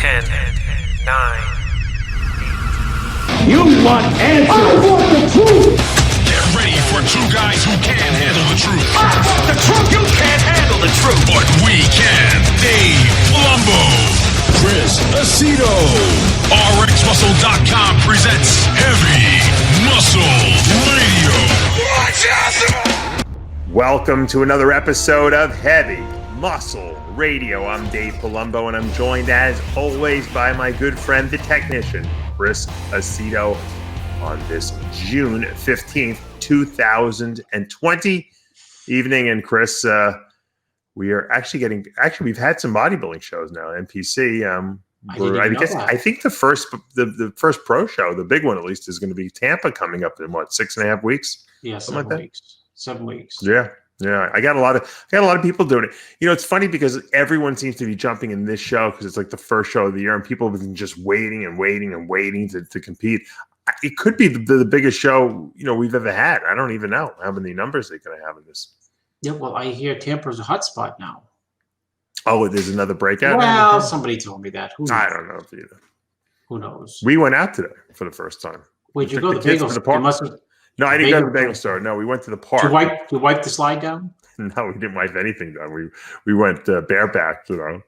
10, 9. You want answers? I want the truth! Get ready for two guys who can't handle the truth. I want the truth! You can't handle the truth! But we can. Dave Palumbo, Chris Aceto. RXMuscle.com presents Heavy Muscle Radio. Welcome to another episode of Heavy Muscle Radio. I'm Dave Palumbo, and I'm joined as always by my good friend, the technician, Chris Aceto, on this June 15th, 2020 evening. And Chris, we are we've had some bodybuilding shows now, NPC. I think the first pro show, the big one at least, is going to be Tampa coming up in 6.5 weeks? Yeah, 7 weeks. Yeah. I got a lot of people doing it. You know, it's funny because everyone seems to be jumping in this show because it's like the first show of the year, and people have been just waiting to compete. It could be the biggest show we've ever had. I don't even know how many numbers they're going to have in this. Yeah, well, I hear Tampa's a hotspot now. Oh, there's another breakout? Well, somebody told me that. I don't know either. Who knows? We went out today for the first time. Where'd you go? The bagel store? No, I didn't go to the bagel store. No, we went to the park. Did you wipe the slide down? No, we didn't wipe anything down. We went bareback, the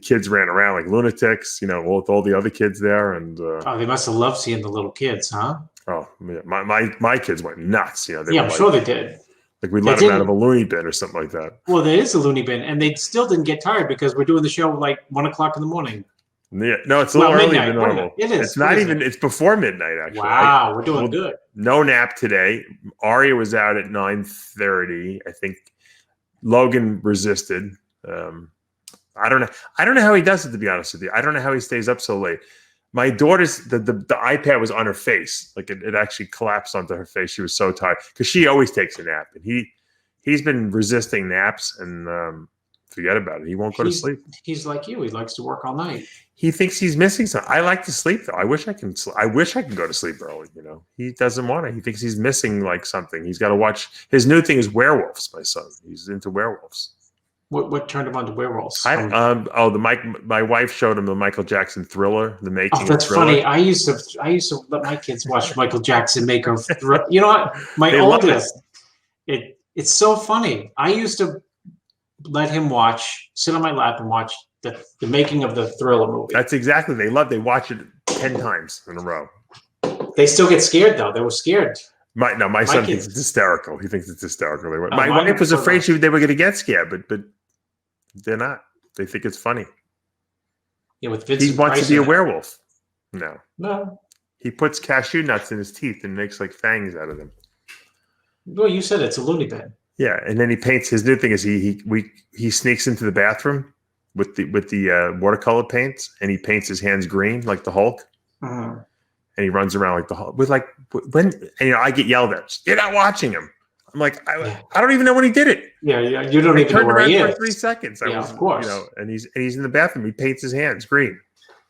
kids ran around like lunatics, with all the other kids there. And they must have loved seeing the little kids, huh? Oh, yeah. My kids went nuts. I'm sure they did. Like we let them out of a loony bin or something like that. Well, there is a loony bin, and they still didn't get tired because we're doing the show like 1 o'clock in the morning. Yeah, no, it's a little earlier than normal. It is. It's not even. It's before midnight, actually. Wow, we're doing good. No nap today. Aria was out at 9:30. I think Logan resisted. I don't know how he does it, to be honest with you. I don't know how he stays up so late. My daughter's the iPad was on her face, like it actually collapsed onto her face. She was so tired because she always takes a nap, and he's been resisting naps, and forget about it. He won't go to sleep. He's like you. He likes to work all night. He thinks he's missing something. I like to sleep though. I wish I can go to sleep early. He doesn't want to. He thinks he's missing like something. He's got to watch. His new thing is werewolves. My son. He's into werewolves. What turned him on to werewolves? My wife showed him the Michael Jackson Thriller, the making. Oh, that's of Thriller. funny. I used to let my kids watch Michael Jackson make a Thriller. You know what? My oldest. It's so funny. I used to let him sit on my lap and watch the making of the Thriller movie. That's exactly. They watch it 10 times in a row. They still get scared though. They were scared. My son thinks it's hysterical. He thinks it's hysterical. My wife was afraid they were going to get scared, but they're not. They think it's funny. Yeah, with Vincent he wants to be a werewolf. No. He puts cashew nuts in his teeth and makes like fangs out of them. Well, you said it's a loony bin. Yeah, and then he paints. His new thing is he sneaks into the bathroom with the watercolor paints, and he paints his hands green like the Hulk. Uh-huh. And he runs around like the Hulk with I get yelled at. You're not watching him. I'm like, I don't even know when he did it. Yeah. You don't even know where he is. For 3 seconds. Of course. And he's in the bathroom. He paints his hands green.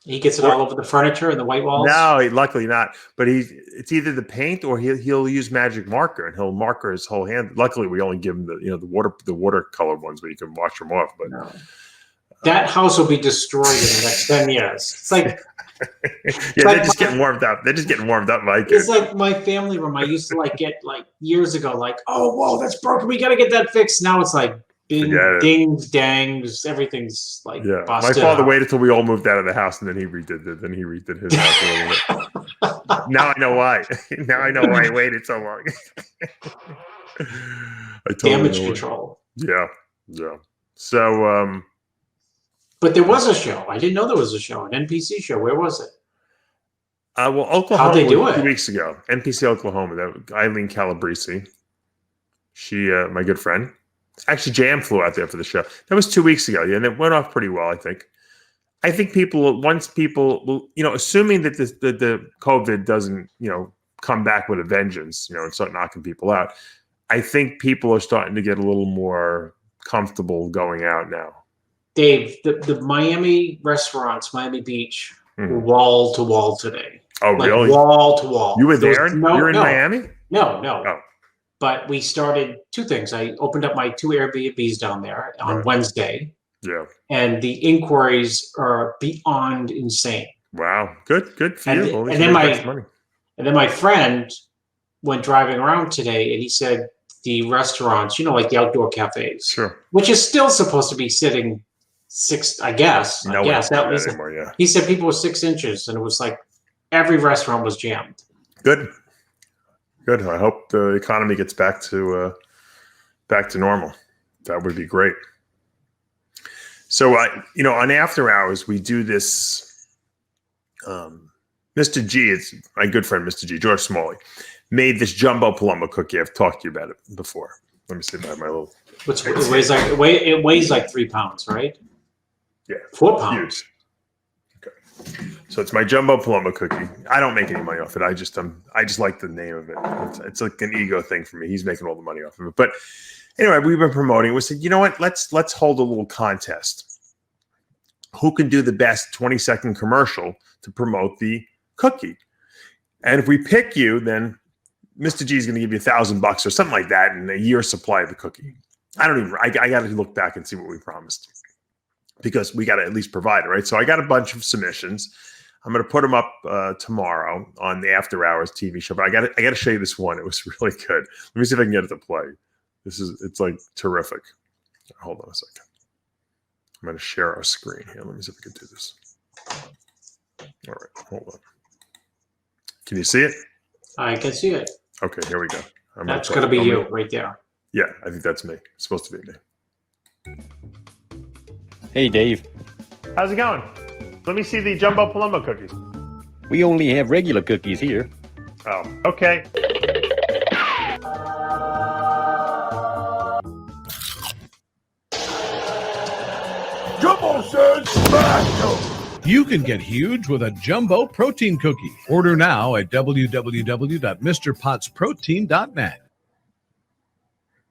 He gets it all over the furniture and the white walls. No, luckily not. But it's either the paint or he'll use magic marker and he'll marker his whole hand. Luckily, we only give him the watercolor ones where you can wash them off. But no. That house will be destroyed in the next 10 years. It's like. They're just getting warmed up. They're just getting warmed up, Mike. It's like my family room. I used to get years ago, oh, whoa, that's broken. We got to get that fixed. Now it's like dings, dangs, everything's busted. My father waited till we all moved out of the house, and then he redid his house a little bit. Now I know why. Now I know why he waited so long. Damage control. Yeah. So. But there was a show. I didn't know there was a show, an NPC show. Where was it? Oklahoma. How'd they do it? 2 weeks ago. NPC Oklahoma. That Eileen Calabrese. She, my good friend. Actually, JM flew out there for the show. That was 2 weeks ago. Yeah, and it went off pretty well, I think. I think once people, assuming that the COVID doesn't, come back with a vengeance, and start knocking people out, I think people are starting to get a little more comfortable going out now. Dave, the Miami restaurants, Miami Beach, were wall to wall today. Oh, really? Wall to wall. You were there? You're in Miami? No. Oh. But we started 2 things. I opened up my 2 Airbnbs down there on Wednesday. Yeah. And the inquiries are beyond insane. Wow. Good for And you. th- At least and then you my- make extra money. And then my friend went driving around today, and he said the restaurants, like the outdoor cafes, Sure. which is still supposed to be sitting 6, I guess. No I guess one's at doing least that anymore, yeah. he said people were 6 inches, and it was like every restaurant was jammed. Good. I hope the economy gets back to normal. That would be great. So, on After Hours, we do this. Mr. G, it's my good friend, Mr. G, George Smalley, made this jumbo Palumbo cookie. I've talked to you about it before. Let me see if I have my little. It weighs like 3 pounds, right? Yeah. 4 pounds. Huge. Okay. So it's my jumbo Palumbo cookie. I don't make any money off it. I just like the name of it. It's like an ego thing for me. He's making all the money off of it. But anyway, we've been promoting. We said, you know what? Let's hold a little contest. Who can do the best 20-second commercial to promote the cookie? And if we pick you, then Mr. G is going to give you $1,000 or something like that and a year's supply of the cookie. I got to look back and see what we promised, because we got to at least provide it, right? So I got a bunch of submissions. I'm going to put them up tomorrow on the After Hours TV show. But I got to show you this one. It was really good. Let me see if I can get it to play. It's like terrific. Hold on a second. I'm going to share our screen here. Let me see if I can do this. All right, hold on. Can you see it? I can see it. Okay, here we go. That's going to be you right there. Yeah, I think that's me. It's supposed to be me. Hey, Dave. How's it going? Let me see the jumbo Palumbo cookies. We only have regular cookies here. Oh, okay. Jumbo says smash. You can get huge with a jumbo protein cookie. Order now at www.mrpotsprotein.net.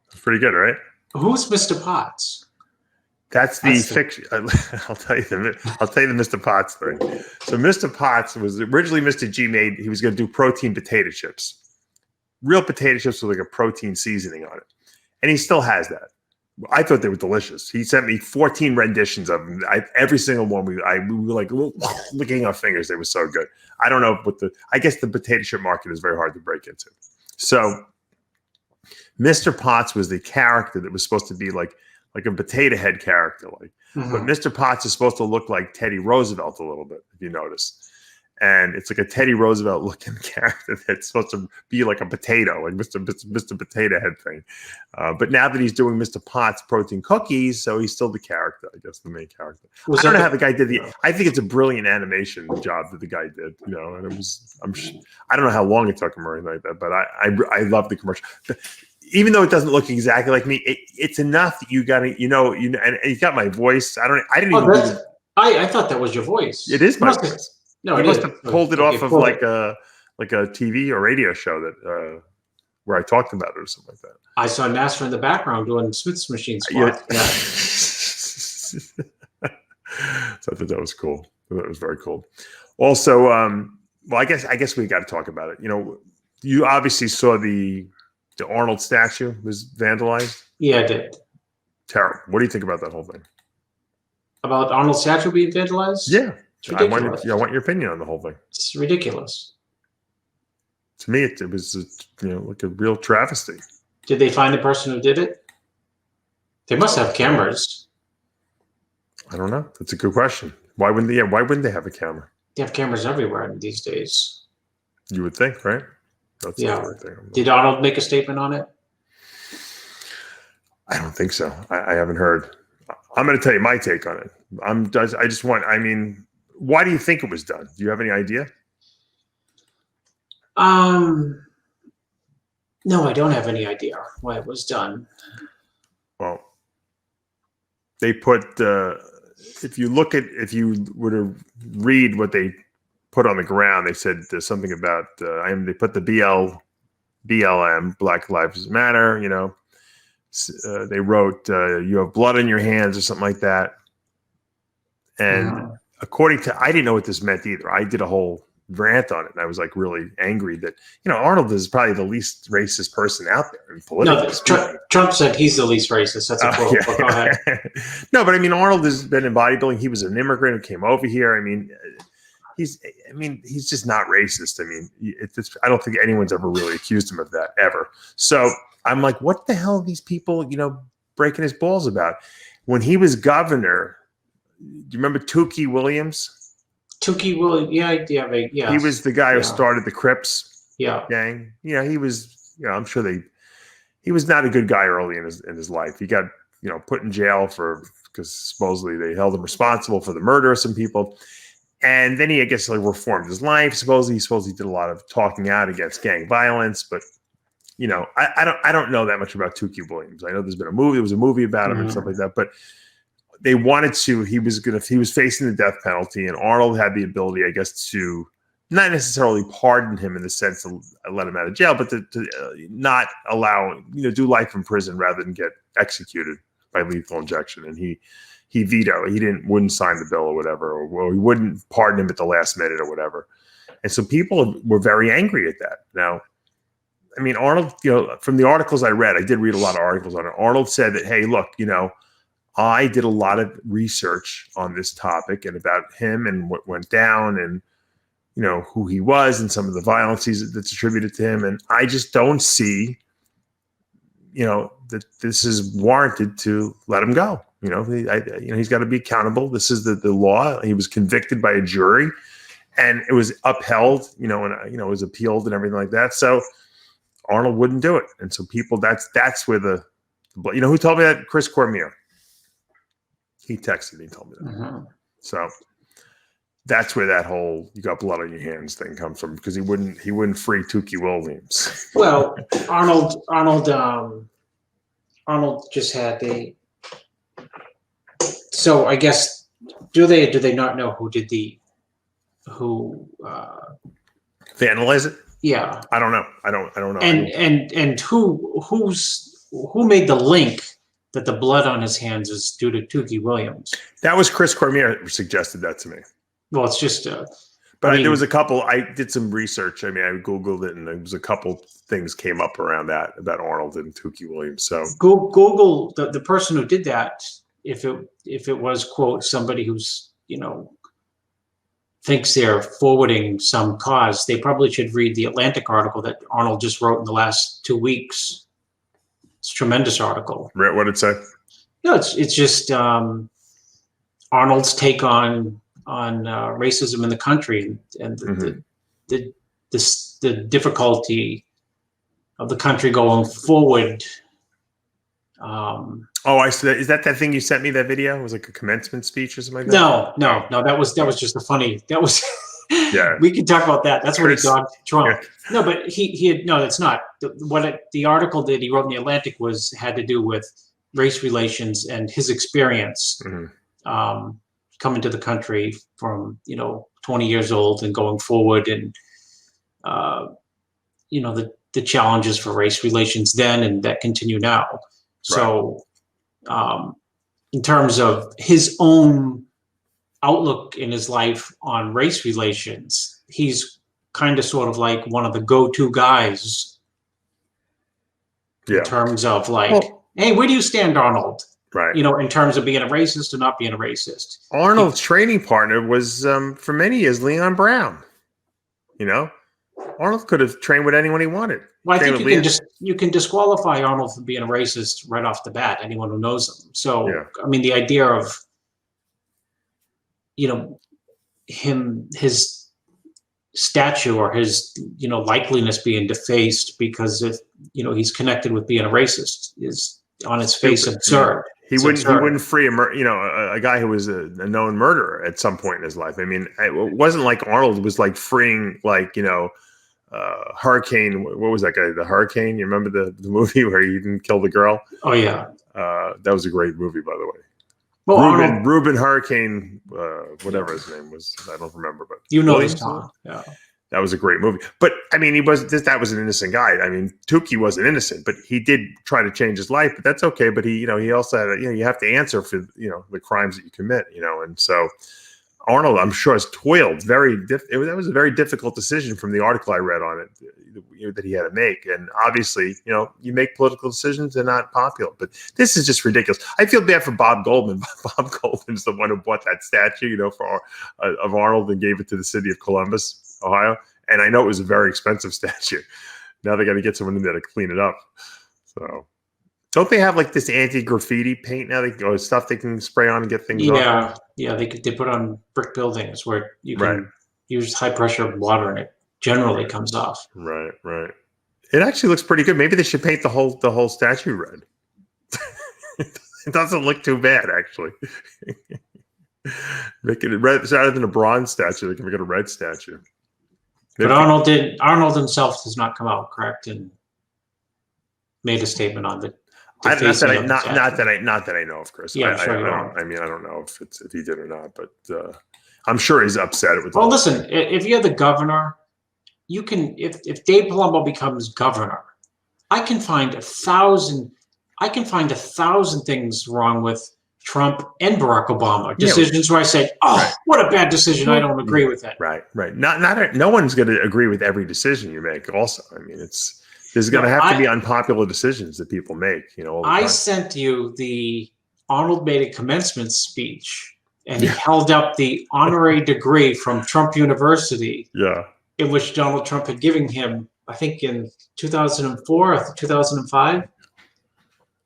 That's pretty good, right? Who's Mr. Potts? That's the fiction. I'll tell you the Mr. Potts thing. So Mr. Potts was originally Mr. G made. He was going to do protein potato chips, real potato chips with like a protein seasoning on it, and he still has that. I thought they were delicious. He sent me 14 renditions of them. Every single one we were like licking our fingers. They were so good. I don't know what I guess the potato chip market is very hard to break into. So Mr. Potts was the character that was supposed to be like a potato head character, but Mr. Potts is supposed to look like Teddy Roosevelt a little bit, if you notice. And it's like a Teddy Roosevelt looking character that's supposed to be like a potato, like Mr. Potato Head thing. But now that he's doing Mr. Potts protein cookies, so he's still the character, I guess, the main character. I don't know how the guy did I think it's a brilliant animation job that the guy did, and it was, I don't know how long it took him or anything like that, but I love the commercial. Even though it doesn't look exactly like me, it's enough that you got to, and you got my voice. I didn't even. I thought that was your voice. It is my voice. No, he it must is. have pulled it off of like a TV or radio show that where I talked about it or something like that. I saw Nasser in the background doing Smith's machine squats. Yeah. So I thought that was cool. That was very cool. Also, well, I guess we got to talk about it. You obviously saw the Arnold statue was vandalized. Yeah, I did. Terrible. What do you think about that whole thing? About Arnold's statue being vandalized? Yeah. It's I ridiculous. want your opinion on the whole thing. It's ridiculous. To me, it was like a real travesty. Did they find the person who did it? They must have cameras. I don't know. That's a good question. Why wouldn't they have a camera? They have cameras everywhere these days. You would think, right? That's Yeah. the right thing. Did Arnold make a statement on it? I don't think so. I haven't heard. I'm going to tell you my take on it. Why do you think it was done? Do you have any idea? No, I don't have any idea why it was done. Well, they put if you were to read what they put on the ground, they said there's something about they put the BLM, Black Lives Matter. They wrote you have blood in your hands or something like that. And according to, I didn't know what this meant either. I did a whole rant on it. And I was like really angry that, you know, Arnold is probably the least racist person out there in politics. No, Trump said he's the least racist. That's a quote. Yeah. But go ahead. No, but I mean, Arnold has been in bodybuilding. He was an immigrant who came over here. I mean, he's just not racist. I mean, I don't think anyone's ever really accused him of that ever. So I'm like, what the hell are these people, you know, breaking his balls about? When he was governor, do you remember Tukey Williams? Tukey Williams, yeah. He was the guy who started the Crips gang. You know, he was, you know, I'm sure he was not a good guy early in his life. He got, you know, put in jail because supposedly they held him responsible for the murder of some people. And then he, I guess, like reformed his life. Supposedly he did a lot of talking out against gang violence. But, you know, I don't know that much about Tukey Williams. I know there was a movie about him and stuff like that. But they wanted to, he was facing the death penalty, and Arnold had the ability, I guess, to not necessarily pardon him in the sense to let him out of jail, but to not allow, you know, do life in prison rather than get executed by lethal injection. And he vetoed. He wouldn't sign the bill or whatever, or he wouldn't pardon him at the last minute or whatever. And so people were very angry at that. Now, I mean, Arnold, you know, from the articles I read, I did read a lot of articles on it. Arnold said that, hey, look, you know, I did a lot of research on this topic and about him and what went down and, you know, who he was and some of the violence that's attributed to him. And I just don't see, you know, that this is warranted to let him go. You know, he's got to be accountable. This is the law. He was convicted by a jury, and it was upheld, you know, and, you know, it was appealed and everything like that. So Arnold wouldn't do it. And so people, that's where you know, who told me that? Chris Cormier. He texted me and told me that. Mm-hmm. So that's where that whole "you got blood on your hands" thing comes from, because he wouldn't free Tukey Williams. Well, Arnold just had so I guess do they not know who did Vandalize it? Yeah. I don't know. I don't know. And who made the link that the blood on his hands is due to Tukey Williams? That was Chris Cormier who suggested that to me. Well, it's just but there was a couple. I did some research. I mean, I Googled it, and there was a couple things came up around that about Arnold and Tukey Williams. So Google the person who did that. If it was, quote, somebody who's, you know, thinks they're forwarding some cause, they probably should read the Atlantic article that Arnold just wrote in the last 2 weeks. It's a tremendous article. What did it say? No, it's just Arnold's take on racism in the country and the difficulty of the country going forward. I see. Is that thing you sent me? That video? It was like a commencement speech or something like that? No. That was just a funny. That was. Yeah. We can talk about that. That's what he dogged Trump. Yeah. No, but he had no. That's not the article that he wrote in the Atlantic had to do with race relations and his experience coming to the country from 20 years old and going forward, and the challenges for race relations then and that continue now. Right. So in terms of his own outlook in his life on race relations, he's kind of sort of like one of the go-to guys in terms of hey, where do you stand, Arnold? Right. In terms of being a racist or not being a racist. Arnold's training partner was for many years Leon Brown. Arnold could have trained with anyone he wanted. Well, I think you can disqualify Arnold from being a racist right off the bat, anyone who knows him. So, yeah. I mean, the idea of, his statue or his, likeliness being defaced because of, he's connected with being a racist is on its face absurd. He wouldn't free a guy who was a known murderer at some point in his life. I mean, it wasn't like Arnold was like freeing Hurricane. What was that guy? The Hurricane. You remember the movie where he didn't kill the girl? Oh yeah. That was a great movie, by the way. Well, Reuben Hurricane, whatever his name was, I don't remember, but this time. Yeah. That was a great movie. But I mean, that was an innocent guy. I mean, Tukey wasn't innocent, but he did try to change his life, but that's okay. But he also had, you have to answer for, the crimes that you commit, and so Arnold, I'm sure, has toiled that was a very difficult decision from the article I read on it that he had to make. And obviously, you make political decisions, they're not popular. But this is just ridiculous. I feel bad for Bob Goldman. Bob Goldman's the one who bought that statue, of Arnold and gave it to the city of Columbus, Ohio. And I know it was a very expensive statue. Now they got to get someone in there to clean it up. So, don't they have like this anti-graffiti paint now? Or stuff they can spray on and get things off? Yeah. They put on brick buildings where you can use high pressure water and it generally comes off. Right. It actually looks pretty good. Maybe they should paint the whole statue red. It doesn't look too bad, actually. Make it red rather than a bronze statue. They can make it a red statue. But Arnold himself does not come out, correct, and made a statement on the. Not that I know of, Chris. Yeah, I don't know if he did or not, but I'm sure he's upset with. Well, listen, if you're the governor, you can. If Dave Palumbo becomes governor, I can find 1,000 things wrong with Trump and Barack Obama decisions where I say, what a bad decision. I don't agree with it. Right. No one's going to agree with every decision you make. Also, I mean, there's going to have to be unpopular decisions that people make. All the time. I sent you Arnold made a commencement speech and he held up the honorary degree from Trump University. Yeah. In which Donald Trump had given him, I think in 2004 or 2005.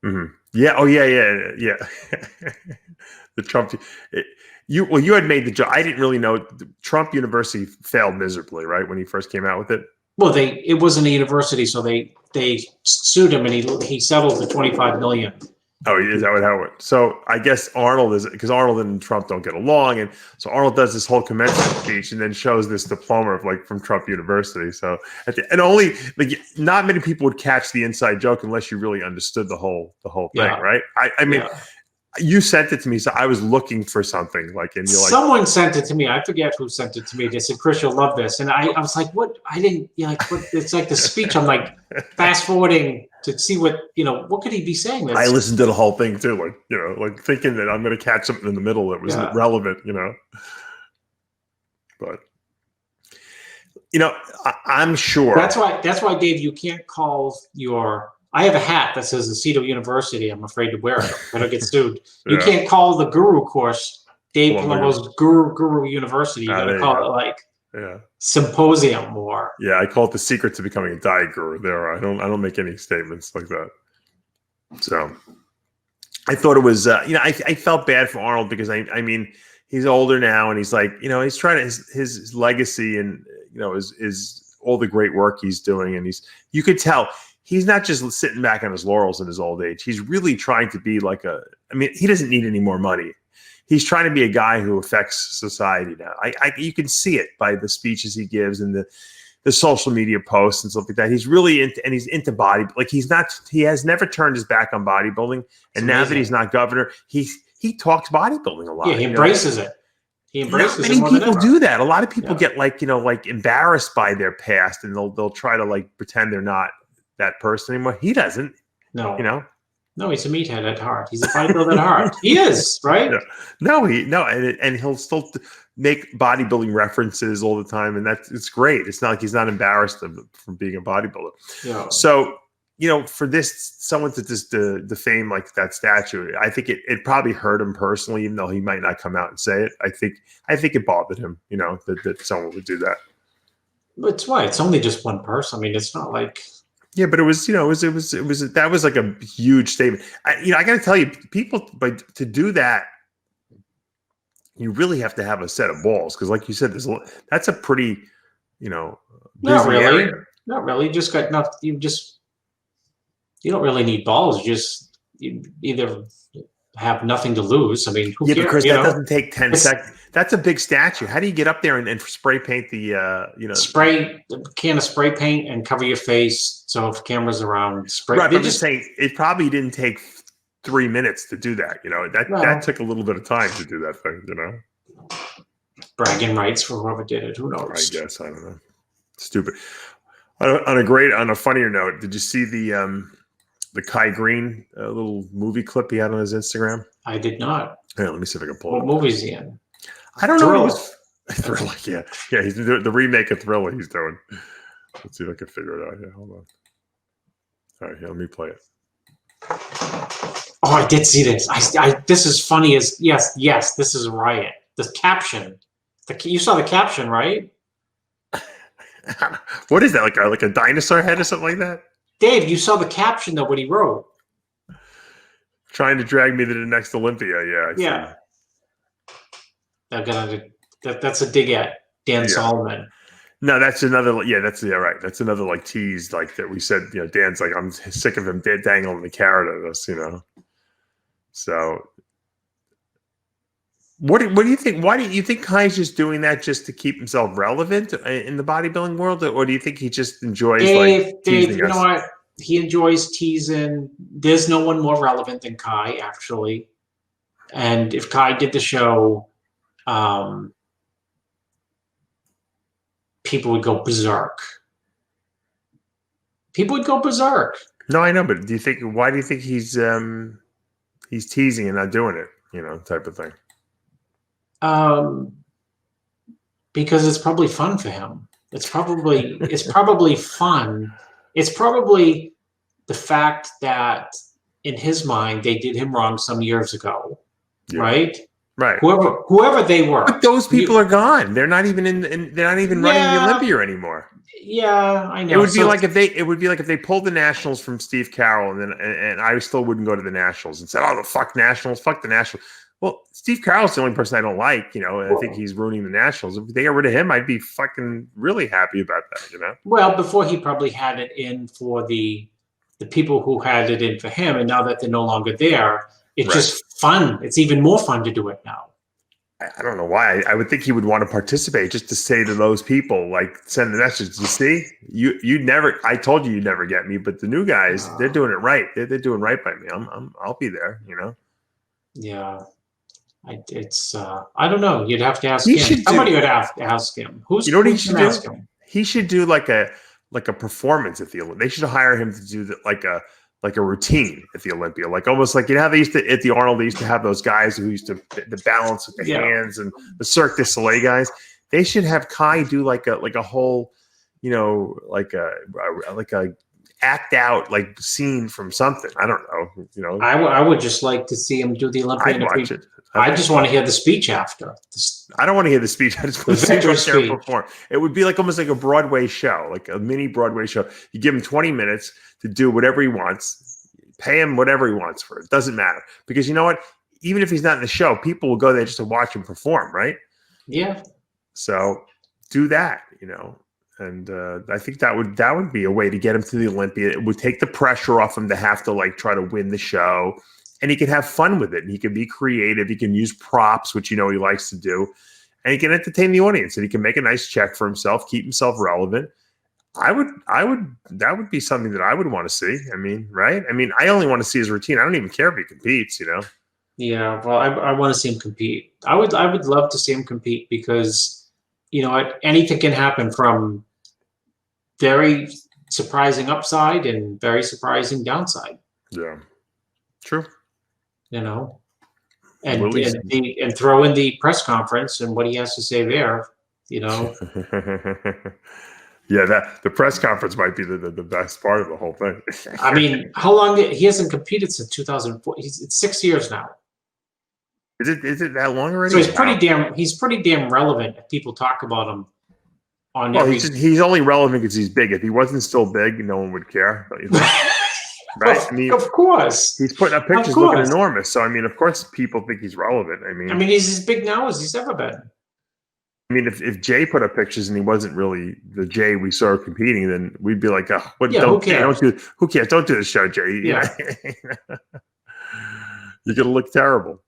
Mm-hmm. Yeah. Oh, yeah. The Trump. You had made the joke. I didn't really know. Trump University failed miserably, right, when he first came out with it. Well, it wasn't a university, so they sued him, and he settled for $25 million. Oh, is that how it went? So I guess Arnold is, because Arnold and Trump don't get along, and so Arnold does this whole commencement speech and then shows this diploma from Trump University. So only not many people would catch the inside joke unless you really understood the whole thing, right? I mean. Yeah. You sent it to me, so I was looking for something and you're like, someone sent it to me. I forget who sent it to me. They said, "Chris, you'll love this," and I was like, "What?" I didn't what? It's like the speech. I'm like fast forwarding to see what could he be saying? I listened to the whole thing too, thinking that I'm going to catch something in the middle that was relevant, But I'm sure that's why Dave, you can't call your. I have a hat that says Aceto University. I'm afraid to wear it. I don't get sued. You can't call the Guru course Dave Palumbo's Guru University. You gotta call it Symposium or. Yeah, I call it the secret to becoming a diet guru. There, I don't make any statements like that. So, I thought it was. I felt bad for Arnold because I mean he's older now and he's he's trying to his legacy and is all the great work he's doing and you could tell. He's not just sitting back on his laurels in his old age. He's really trying to be he doesn't need any more money. He's trying to be a guy who affects society now. You can see it by the speeches he gives and the social media posts and stuff like that. He's really he's into body. He has never turned his back on bodybuilding. And now that he's not governor, he talks bodybuilding a lot. Yeah, he embraces it. He embraces it. Many people do that. A lot of people get embarrassed by their past and they'll try to pretend they're not that person anymore. He doesn't. No. No, he's a meathead at heart. He's a bodybuilder at heart. He is, right? And he'll still make bodybuilding references all the time, and it's great. It's not like he's not embarrassed from being a bodybuilder. Yeah. So, for someone to just defame that statue, I think it probably hurt him personally, even though he might not come out and say it. I think it bothered him, that someone would do that. But it's why it's only just one person. I mean, it's not like. Yeah, but it was, that was like a huge statement. I got to tell you, people, but to do that, you really have to have a set of balls because, like you said, that's a pretty, not really, area. Not really. You just got enough. You don't really need balls. You either have nothing to lose. I mean, who cares? Because that doesn't take 10 seconds. That's a big statue. How do you get up there and spray paint spray a can of spray paint and cover your face so if cameras around spray. Right, I'm just saying it probably didn't take 3 minutes to do that. That took a little bit of time to do that thing. Bragging rights for whoever did it. Who knows? I guess I don't know. Stupid. On a funnier note, did you see the Kai Greene little movie clip he had on his Instagram? I did not. Yeah, let me see if I can pull it up. What movie is he in? I don't know. Thriller. What Thriller, yeah. He's the remake of Thriller. He's doing. Let's see if I can figure it out. Yeah, hold on. All right, here, let me play it. Oh, I did see this. This is funny as yes. This is a riot. The caption. You saw the caption, right? What is that? Like a dinosaur head or something like that? Dave, you saw the caption though. What he wrote. Trying to drag me to the next Olympia. Yeah. Yeah. That's a dig at Dan Solomon. No, that's another. Yeah, right. That's another like tease, like that we said. Dan's like, I'm sick of him dangling the carrot at us. So, what do you think? Why do you think Kai's just doing that just to keep himself relevant in the bodybuilding world, or do you think he just enjoys Dave, teasing you us? know what? He enjoys teasing. There's no one more relevant than Kai, actually. And if Kai did the show, people would go berserk. People would go berserk. No, I know, but why do you think he's teasing and not doing it? Type of thing. Because it's probably fun for him. It's probably fun. It's probably the fact that in his mind they did him wrong some years ago, right? Right. Whoever they were. But those people are gone. They're not even they're not even running the Olympia anymore. Yeah, I know. It would be like if they pulled the Nationals from Steve Carroll and I still wouldn't go to the Nationals and said, "Oh, the fuck Nationals, fuck the Nationals." Well, Steve Carroll's the only person I don't like. I think he's ruining the Nationals. If they got rid of him, I'd be fucking really happy about that. Well, before he probably had it in for the people who had it in for him, and now that they're no longer there, it's just fun. It's even more fun to do it now. I don't know why. I would think he would want to participate just to say to those people, like, send the message. You see, you never. I told you you'd never get me, but the new guys, they're doing it right. They're doing right by me. I'll be there. Yeah. I don't know. You'd have to ask him. Somebody would have to ask him. What he should do? Ask him? He should do like a performance at the Olympia. They should hire him to do like a routine at the Olympia, like almost like how they used to at the Arnold. They used to have those guys who used to the balance with the hands and the Cirque du Soleil guys. They should have Kai do like a whole, like a act out like scene from something. I don't know. I would just like to see him do the Olympia. I'd watch it. I just want to hear the speech after. I don't want to hear the speech. I just want to see him right there and perform. It would be like almost like a Broadway show, like a mini Broadway show. You give him 20 minutes to do whatever he wants, pay him whatever he wants for it. It doesn't matter. Because you know what? Even if he's not in the show, people will go there just to watch him perform, right? Yeah. So do that, And I think that would be a way to get him to the Olympia. It would take the pressure off him to have to like try to win the show. And he can have fun with it. And he can be creative. He can use props, which he likes to do. And he can entertain the audience. And he can make a nice check for himself, keep himself relevant. That would be something that I would want to see. Right? I only want to see his routine. I don't even care if he competes, Yeah, well, I want to see him compete. I would love to see him compete because, anything can happen from very surprising upside and very surprising downside. Yeah, true. And throw in the press conference and what he has to say there. Yeah, the press conference might be the best part of the whole thing. How long he hasn't competed since 2004? It's 6 years now. Is it that long already? So he's pretty damn relevant. If people talk about him on he's only relevant because he's big. If he wasn't still big, no one would care. Right? Of course. He's putting up pictures looking enormous. So of course people think he's relevant. He's as big now as he's ever been. If Jay put up pictures and he wasn't really the Jay we saw competing, then we'd be like, oh, who cares? Who cares? Don't do the show, Jay. Yeah. You're gonna look terrible.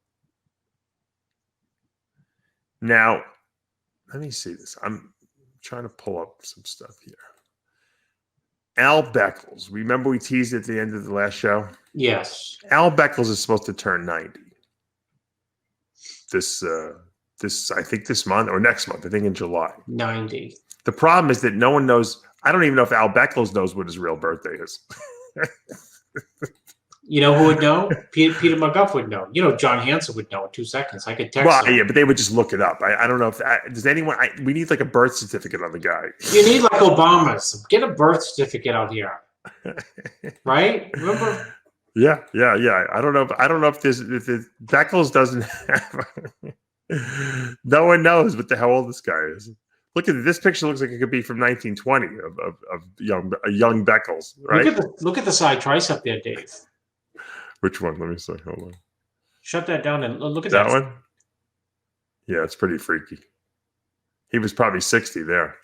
Now, let me see this. I'm trying to pull up some stuff here. Al Beckles. Remember we teased at the end of the last show? Yes. Al Beckles is supposed to turn 90. I think this month or next month. I think in July. 90. The problem is that no one knows. I don't even know if Al Beckles knows what his real birthday is. You know who would know? Peter McGuff would know. You know, John Hansen would know in 2 seconds. I could text Well, him. yeah, but they would just look it up. I don't know if does anyone. We need like a birth certificate on the guy. You need like Obama's. Get a birth certificate out here, right? Remember? Yeah. I don't know. I don't know if Beckles doesn't have. No one knows what the hell old this guy is. Look at this picture. Looks like it could be from 1920 of young Beckles, right? Look at the side tricep there, Dave. Which one? Let me see. Hold on. Shut that down and look at That one? Yeah, it's pretty freaky. He was probably 60 there.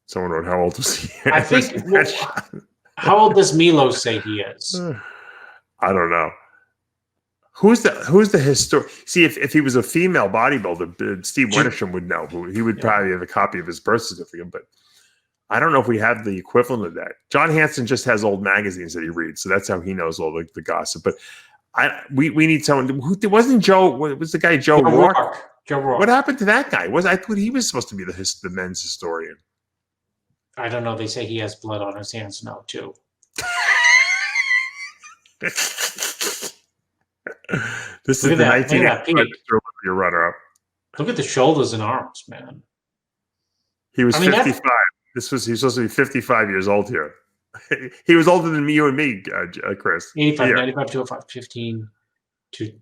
Someone wrote, how old was he? I think. How old does Milo say he is? I don't know. Who's the historian? See, if he was a female bodybuilder, Steve Wennerstrom would know. He would probably have a copy of his birth certificate, but I don't know if we have the equivalent of that. John Hansen just has old magazines that he reads, so that's how he knows all the gossip. But we need someone. Wasn't Joe? Was the guy Joe Rourke? Joe Rourke. What happened to that guy? I thought he was supposed to be the men's historian. I don't know. They say he has blood on his hands now too. This is the 1985 Olympia runner-up. Look at the shoulders and arms, man. He was 55. He's supposed to be 55 years old here. He was older than you and me, Chris. 85, yeah. 95, 205, 15 to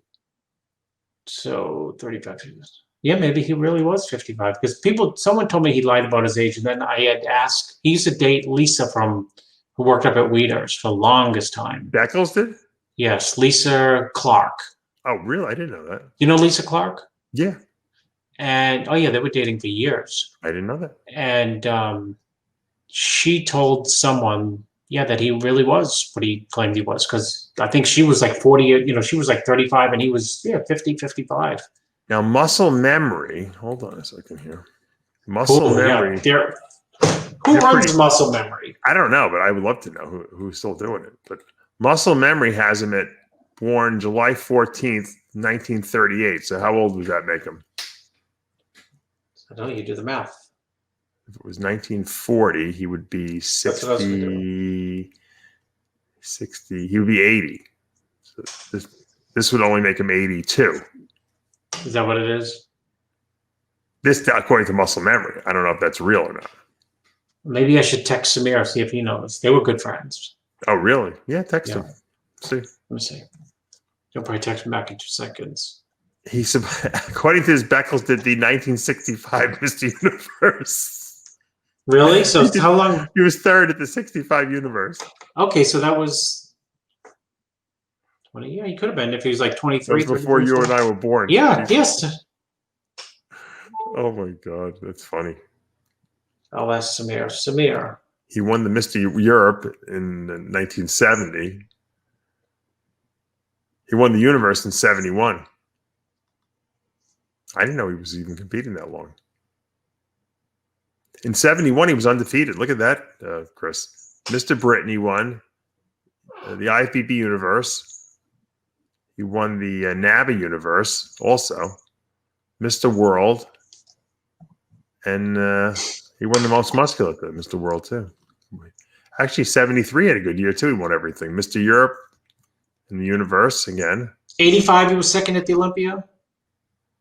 so 35 years. Yeah, maybe he really was 55 because someone told me he lied about his age, and then I had asked. He used to date Lisa who worked up at Weeders for the longest time. Beckles did? Yes, Lisa Clark. Oh, really? I didn't know that. You know Lisa Clark? Yeah. And they were dating for years. I didn't know that. And she told someone, that he really was what he claimed he was, because I think she was like 40. She was like 35, and he was 50, 55. Now, muscle memory. Hold on a second here. Muscle memory. Who runs muscle memory? I don't know, but I would love to know who's still doing it. But muscle memory has him born July 14th, 1938. So how old does that make him? I don't know. You do the math. If it was 1940, he would be 60. 60. He would be 80. So this would only make him 82. Is that what it is? This, according to muscle memory. I don't know if that's real or not. Maybe I should text Samir, see if he knows. They were good friends. Oh, really? Yeah, text him. See. Let me see. He'll probably text me back in 2 seconds. According to his Beckles, did the 1965 Mr. Universe. Really? So how long? He was third at the 65 Universe. Okay, so that was 20. Yeah, he could have been if he was like 23. That was before you and I were born. Yeah, yes. Oh my God, that's funny. I'll ask Samir. Samir. He won the Mr. Europe in 1970. He won the Universe in 71. I didn't know he was even competing that long. In 71, he was undefeated. Look at that, Chris. Mr. Britain, he won the IFBB Universe. He won the NABA Universe also. Mr. World. And he won the most muscular at Mr. World, too. Actually, 73 had a good year, too. He won everything. Mr. Europe and the Universe again. 85, he was second at the Olympia?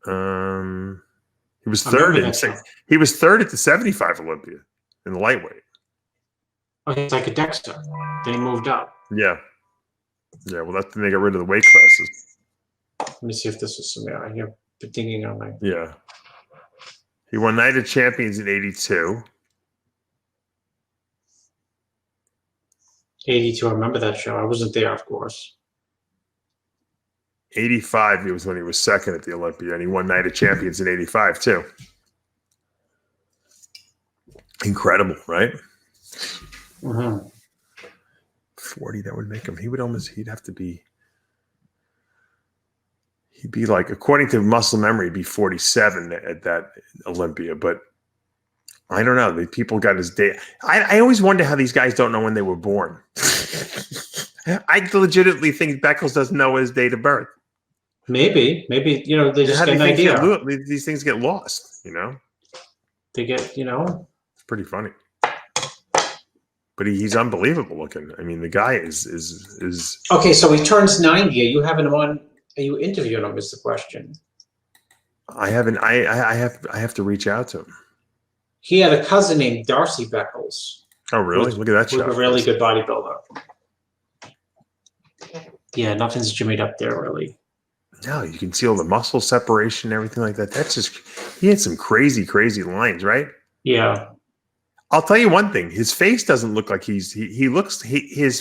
He was third he was third at the 75 Olympia in the lightweight. Oh, he's like a Dexter. Then he moved up. Yeah. Yeah, well, that's when they got rid of the weight classes. Let me see if this is Samir. I hear dinging on my... Yeah. He won Night of Champions in 82. 82, I remember that show. I wasn't there, of course. 85, he was when he was second at the Olympia, and he won Night of Champions in 85, too. Incredible, right? Mm-hmm. 40, that would make him, he'd be like, according to muscle memory, he'd be 47 at that Olympia, but I don't know. The people got his date. I always wonder how these guys don't know when they were born. I legitimately think Beckles doesn't know his date of birth. Maybe, they just get an idea. These things get lost, They get, It's pretty funny. but he's unbelievable looking. I mean, the guy is Okay, so he turns 90. Are you having him on? Are you interviewing him? Is the question. I haven't. I have to reach out to him. He had a cousin named Darcy Beckles. Oh, really? Look at that Who's shot. a really good bodybuilder. Yeah, nothing's jimmied up there, really. No, you can see all the muscle separation and everything like that. That's just, he had some crazy, crazy lines, right? Yeah. I'll tell you one thing. His face doesn't look like his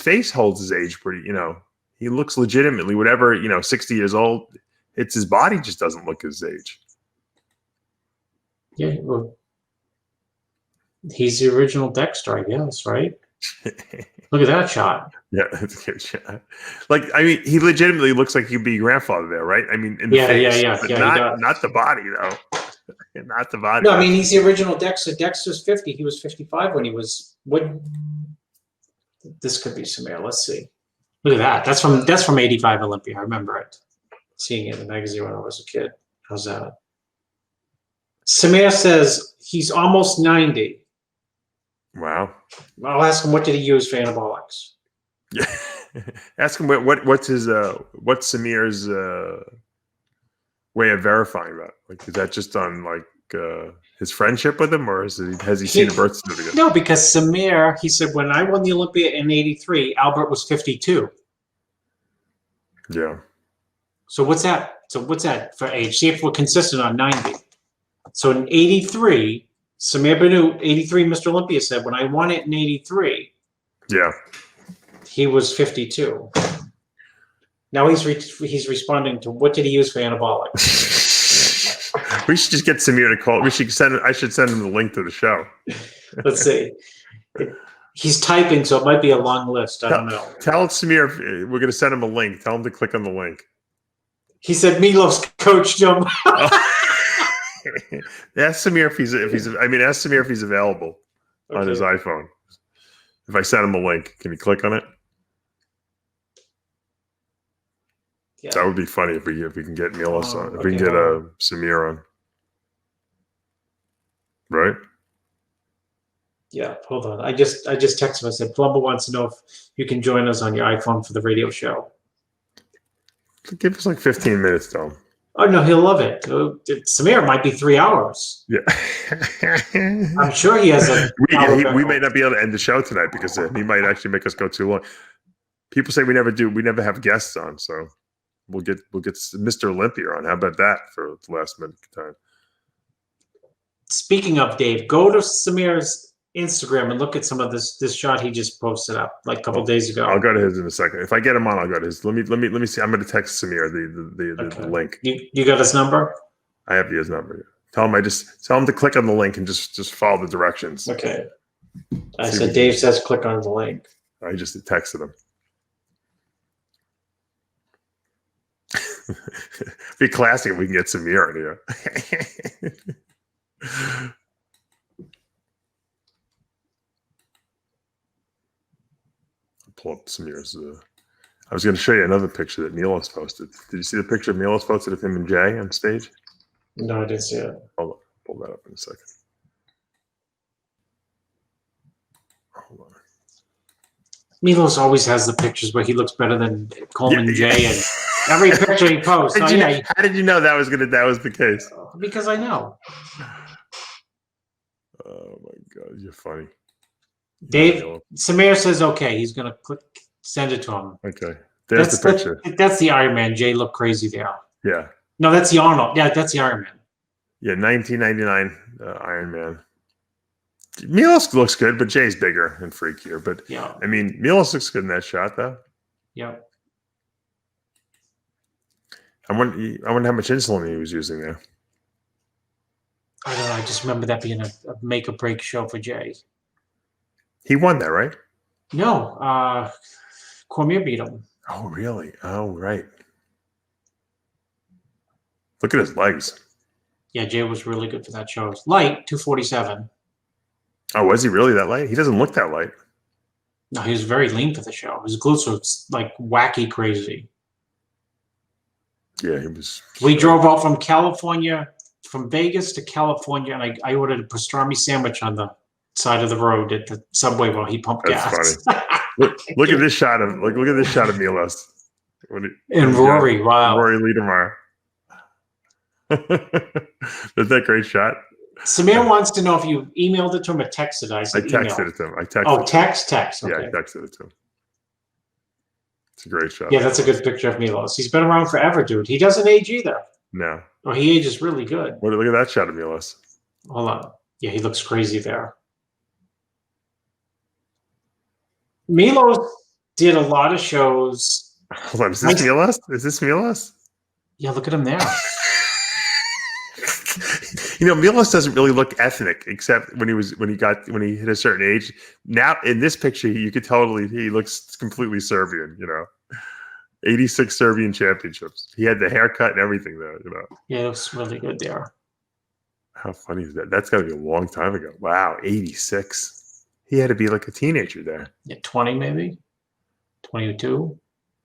face holds his age pretty, he looks legitimately, whatever, 60 years old. It's his body just doesn't look his age. Yeah, well, he's the original Dexter, I guess, right? Look at that shot. Yeah, that's a good shot. Like, I mean, he legitimately looks like he'd be your grandfather there, right? I mean, in the face, but not the body, though. Not the body. No, I mean, he's the original Dexter. Dexter's 50. He was 55 when he was. What? This could be Samir. Let's see. Look at that. That's from '85 Olympia. I remember it. Seeing it in the magazine when I was a kid. How's that? Samir says he's almost 90. Wow. I'll ask him what did he use for anabolics. Yeah. Ask him what's Samir's way of verifying that? Like, is that just on like his friendship with him, or has he seen a birth certificate? No, because Samir, he said when I won the Olympia in '83, Albert was 52. Yeah. So what's that? So what's that for age? See if we're consistent on 90. So in '83, Samir Bannout, '83, Mr. Olympia said when I won it in '83. Yeah. He was 52. Now he's responding to what did he use for anabolics? We should just get Samir to call. I should send him the link to the show. Let's see. He's typing, so it might be a long list. I don't know. Tell Samir we're going to send him a link. Tell him to click on the link. He said Milos coached him. Ask Samir if he's ask Samir if he's available on his iPhone. If I send him a link, can he click on it? Yeah. That would be funny if we can get Milos on. If we can okay. get Samir on. Right? Yeah, hold on. I just texted him. I said, Palumbo wants to know if you can join us on your iPhone for the radio show. Give us like 15 minutes, though. Oh, no, he'll love it. Samir might be 3 hours. Yeah. I'm sure he has a... we may not be able to end the show tonight because he might actually make us go too long. People say we never have guests on, so we'll get Mr. Olympia on. How about that for the last minute time? Speaking of Dave, go to Samir's Instagram and look at some of this shot he just posted up like a couple days ago. I'll go to his in a second. If I get him on, I'll go to his. Let me see. I'm going to text Samir the link. You got his number? I have his number. Tell him to click on the link and just follow the directions. Okay. I said Dave says click on the link. I just texted him. Be classy if we can get Samir in here. Pull up Samir's. I was going to show you another picture that Milos posted. Did you see the picture Milos posted of him and Jay on stage? No, I didn't see it. Hold on. Pull that up in a second. Hold on. Milos always has the pictures where he looks better than Coleman Jay and every picture he posts. How did you know that was the case? Because I know. Oh my God, you're funny. Dave, Samir says okay. He's gonna send it to him. Okay, there's the picture. That's the Iron Man. Jay looked crazy there. Yeah. No, that's the Arnold. Yeah, that's the Iron Man. Yeah, 1999 Iron Man. Milos looks good, but Jay's bigger and freakier. But yeah, I mean, Milos looks good in that shot, though. Yeah. I wonder how much insulin he was using there. I don't know. I just remember that being a make or break show for Jay. He won that, right? No, Cormier beat him. Oh, really? Oh, right. Look at his legs. Yeah, Jay was really good for that show. Light, 247. Oh, was he really that light? He doesn't look that light. No, he was very lean for the show. His glutes were like wacky crazy. Yeah, he was. We drove out from Vegas to California, and I ordered a pastrami sandwich on the side of the road at the subway while he pumped That's gas. Look at this shot of look at this shot of Milos. And Rory, wow. Rory Liedermeyer. Is that a great shot? Samir wants to know if you emailed it to him or texted. I said texted it to him. I texted. Oh, text. Okay. Yeah, I texted it to him. It's a great shot. Yeah, that's a good picture of Milos. He's been around forever, dude. He doesn't age either. No. Or he ages really good. Look at that shot of Milos. Hold on. Yeah, he looks crazy there. Milos did a lot of shows. Hold on, is this Milos? Is this Milos? Yeah, look at him there. You know, Milos doesn't really look ethnic, except when he hit a certain age. Now in this picture, you could totally he looks completely Serbian. You know, 86 Serbian championships. He had the haircut and everything, though. You know. Yeah, it looks really good there. How funny is that? That's got to be a long time ago. Wow, 86. He had to be like a teenager there. Yeah, 20 maybe, 22.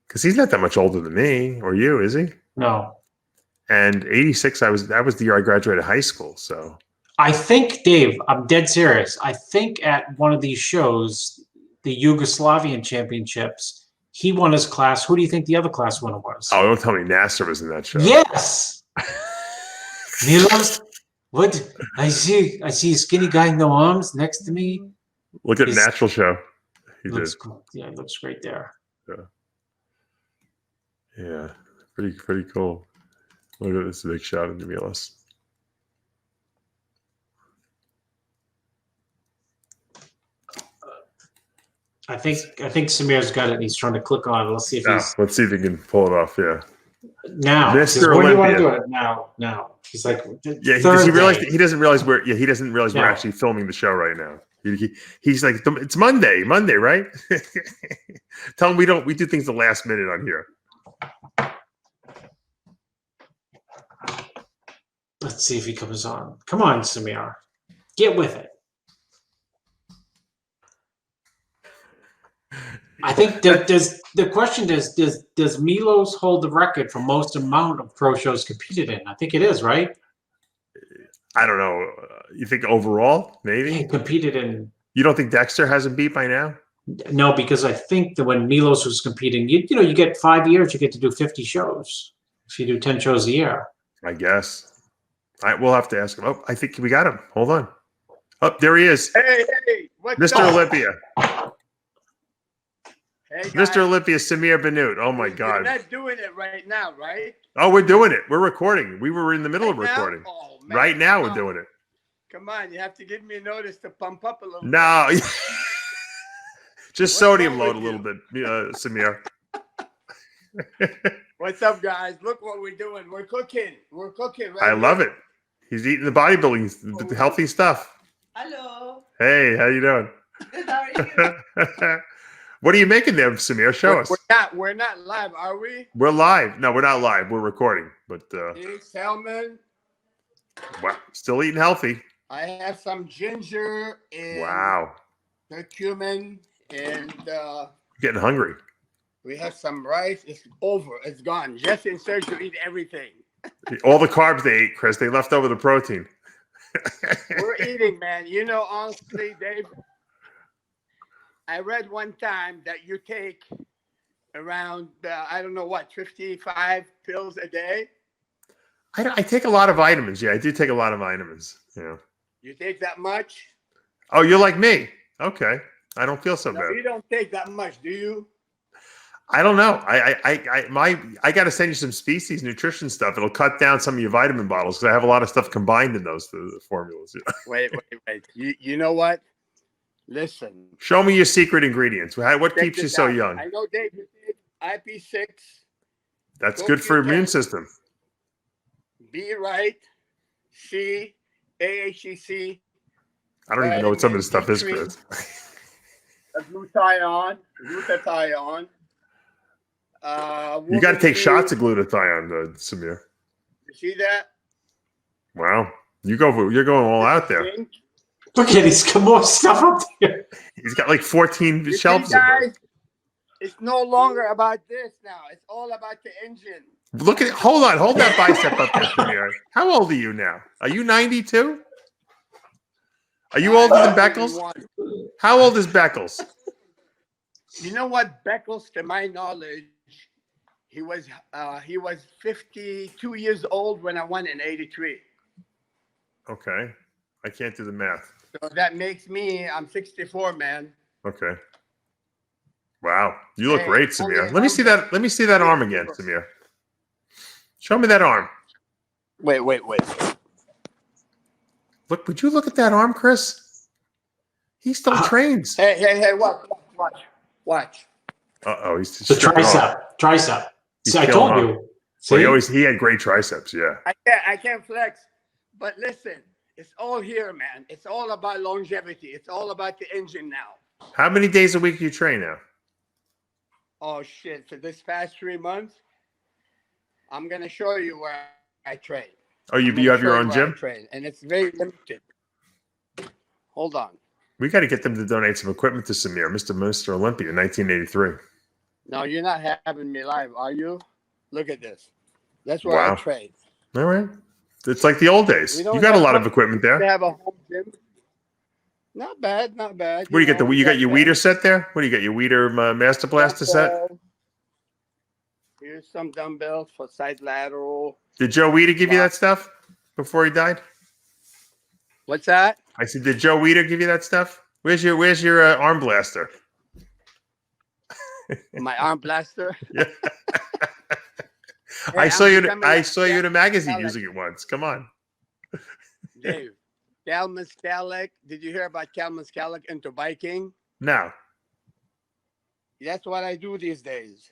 Because he's not that much older than me or you, is he? No. And 86, that was the year I graduated high school. So I think, Dave, I'm dead serious. I think at one of these shows, the Yugoslavian championships, he won his class. Who do you think the other class winner was? Oh, don't tell me Nasser was in that show. Yes. Milos, what? I see a skinny guy in the arms next to me. Look at Natural Show. He looks did. cool. Yeah, it looks great there. Yeah. Pretty cool. Look at this big shot of Milos. I think Samir's got it and he's trying to click on it. Let's see if he's Let's see if he can pull it off, yeah. now. Mr. When do you want Olympia. to do it? Now. He's like, Yeah, he doesn't realize we're actually filming the show right now. He's like, it's Monday, right? Tell him we do things the last minute on here. Let's see if he comes on. Come on, Samir. Get with it. I think the question is, does Milos hold the record for most amount of pro shows competed in? I think it is, right? I don't know. You think overall, maybe? He competed in. You don't think Dexter hasn't beat by now? No, because I think that when Milos was competing, you get 5 years, you get to do 50 shows. If you do 10 shows a year. I guess. We'll have to ask him. Oh, I think we got him. Hold on. Oh, there he is. Hey, what's Mr. up? Olympia. Hey, Mr. Olympia, Samir Bannout. Oh, my God. You're not doing it right now, right? Oh, we're doing it. We're recording. We were in the middle of Right now? recording. Oh, man. Right now, Come we're on. doing it. Come on, you have to give me a notice to pump up a little No. Just What's sodium wrong load a with little bit, Samir. bit. What's up, guys? Look what we're doing. We're cooking. We're cooking. Right I love it. He's eating the bodybuilding, the healthy stuff. Hello. Hey, how you doing? Good, how are you? What are you making there, Samir? Show us. We're not live, are we? We're live. No, we're not live. We're recording. But Salmon. wow, still eating healthy. I have some ginger and Wow. curcumin, and Getting hungry. we have some rice. It's over. It's gone. Just in search to eat everything. All the carbs they ate, Chris, they left over the protein. We're eating, man. You know, honestly, Dave, I read one time that you take around, I don't know what, 55 pills a day. I take a lot of vitamins. Yeah, I do take a lot of vitamins. Yeah. You take that much? Oh, you're like me. Okay. I don't feel so No, bad. you don't take that much, do you? I don't know. I got to send you some species nutrition stuff. It'll cut down some of your vitamin bottles because I have a lot of stuff combined in those formulas. Wait. You know what? Listen. Show me your secret ingredients. What keeps you so young? I know, Dave, you take IP6. That's good for your immune system. B right. C. AHEC. I don't even know what some of this stuff is, Chris. Glutathione. You got to take shots of glutathione, Samir. You see that? Wow, you're going all out there. Zinc. Look at he's got more stuff up there. He's got like 14 You shelves see, of guys, them. it's no longer about this now. It's all about the engine. Look at it. Hold that bicep up there, Samir. How old are you now? Are you 92? Are you older than I don't Beckles? want- How old is Beckles? You know what, Beckles, to my knowledge, he was 52 years old when I won in '83. Okay. I can't do the math. So that makes me, I'm 64, man. Okay. Wow. You look Hey, great, only Samir. Let me see that. Let me see that arm again, Samir. Show me that arm. Wait. Look, would you look at that arm, Chris? He still trains. Hey, watch. Uh-oh, he's The stripping off. tricep. He's See, I killing told off. you. See? Well, he had great triceps, yeah. I can't flex, but listen, it's all here, man. It's all about longevity. It's all about the engine now. How many days a week do you train now? Oh shit! For this past 3 months, I'm gonna show you where I train. Oh, you have your own gym? Train, and it's very limited. Hold on. We got to get them to donate some equipment to Samir, Mr. Olympia, 1983. No, you're not having me live, are you? Look at this. That's where Wow. I train. All right. It's like the old days. We don't You got a have lot of much- equipment We there. have a home gym. Not bad. What do you get? You got your weeder set there? What do you got? Your weeder Master Blaster set? Here's some dumbbells for side lateral. Did Joe Weeder give you that stuff before he died? What's that? I said, did Joe Weeder give you that stuff? Where's your arm blaster? My arm blaster. Yeah. Hey, I saw you. becoming I like saw you in a magazine Cal- using it once. Come on. Dave. Cal Miscalec. Did you hear about Cal Miscalec into biking? No. That's what I do these days.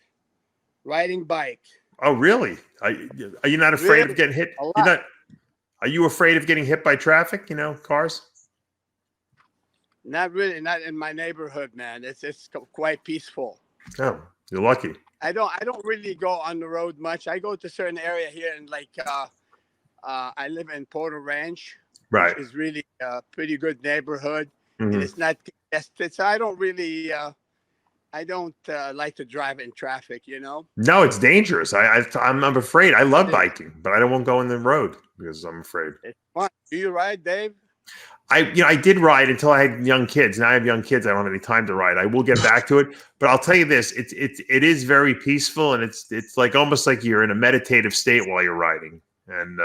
Riding bikes. Oh, really? Are you not afraid of getting hit? A lot. You're not. Are you afraid of getting hit by traffic? You know, cars. Not really. Not in my neighborhood, man. It's quite peaceful. Oh, you're lucky. I don't really go on the road much. I go to certain area here and I live in Porter Ranch. Right. Which is really a pretty good neighborhood. Mhm. And it's not congested. So I don't really like to drive in traffic, you know. No, it's dangerous. I'm afraid. I love biking, but I won't go in the road because I'm afraid. It's fun. Do you ride, Dave? I did ride until I had young kids. Now I have young kids. I don't have any time to ride. I will get back to it, but I'll tell you this: it is very peaceful, and it's like almost like you're in a meditative state while you're riding, and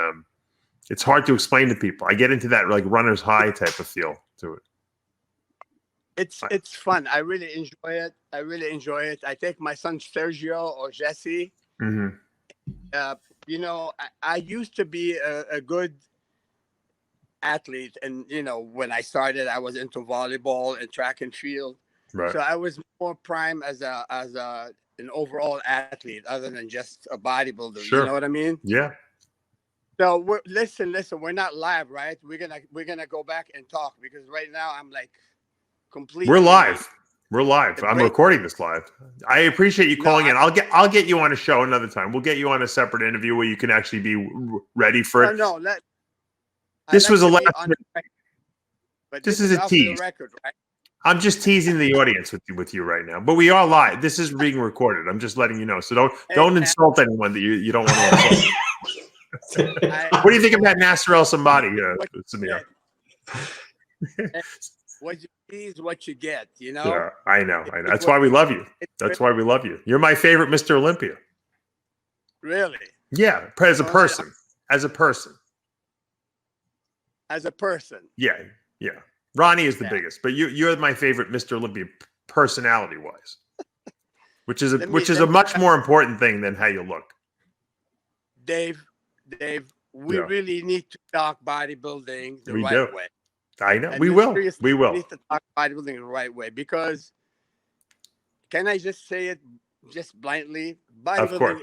it's hard to explain to people. I get into that like runner's high type of feel to it. It's fun. I really enjoy it. I take my son Sergio or Jesse. Mm-hmm. You know, I used to be a good athlete, and you know, when I started, I was into volleyball and track and field. Right. So I was more prime as an overall athlete, other than just a bodybuilder. Sure. You know what I mean? Yeah. So listen. We're not live, right? We're gonna go back and talk because right now I'm like completely. We're live. We're live. I'm Great. recording this live. I appreciate you calling in. I'll get you on a show another time. We'll get you on a separate interview where you can actually be ready for it. No. This was a last. But This is a off the tease. record, right? I'm just teasing the audience with you right now, but we are live. This is being recorded. I'm just letting you know. So don't insult anyone that you don't want to insult. What do you think about Nasser El Somebody, Samir? What you see is what you get, you know. Yeah, I know. That's why we love you. That's why we love you. You're my favorite Mr. Olympia. Really? Yeah, as a person. As a person. As a person. Yeah. Ronnie is the biggest, but you're my favorite Mr. Olympia personality wise, which is a much more important thing than how you look. Dave, we really need to talk bodybuilding the right way. I know. And We will. seriously, we need to talk bodybuilding the right way because, can I just say it just blindly? Bodybuilding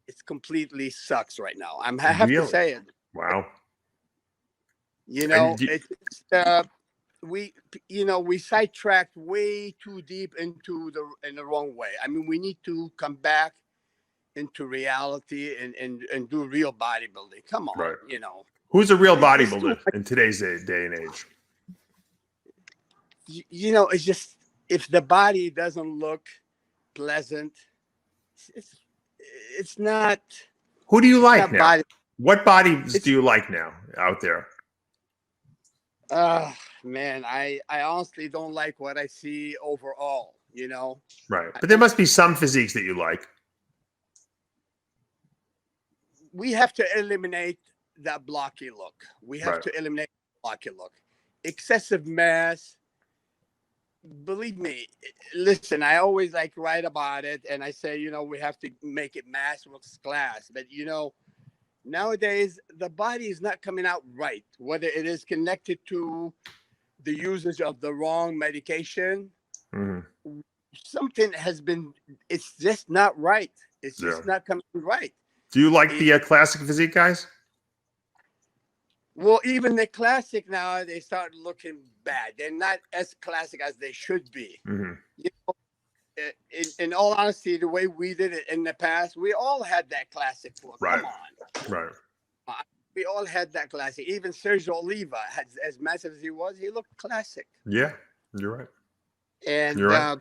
it's completely sucks right now. I have to say it. Wow. You know, we sidetracked way too deep in the wrong way. I mean, we need to come back into reality and do real bodybuilding. Come on, right. You know. Who's a real bodybuilder in today's day and age? You know, it's just if the body doesn't look pleasant, it's not. Who do you like now? What bodies do you like now out there? Man, I honestly don't like what I see overall. You know, Right. But there must be some physiques that you like. we have to eliminate that blocky look. We have Right. to eliminate the blocky look. Excessive mass. Believe me, listen, I always like write about it and I say, you know, we have to make it mass versus class. But, you know, nowadays the body is not coming out right, whether it is connected to the usage of the wrong medication. Mm-hmm. Something has been, it's just not right. It's Yeah. just not coming right. Do you like the classic physique guys? Well, even the classic now, they start looking bad. They're not as classic as they should be. Mm-hmm. You know, in all honesty, the way we did it in the past, we all had that classic look. Right. Come on. Right. We all had that classic. Even Sergio Oliva, as massive as he was, he looked classic. Yeah, you're right. And you're right.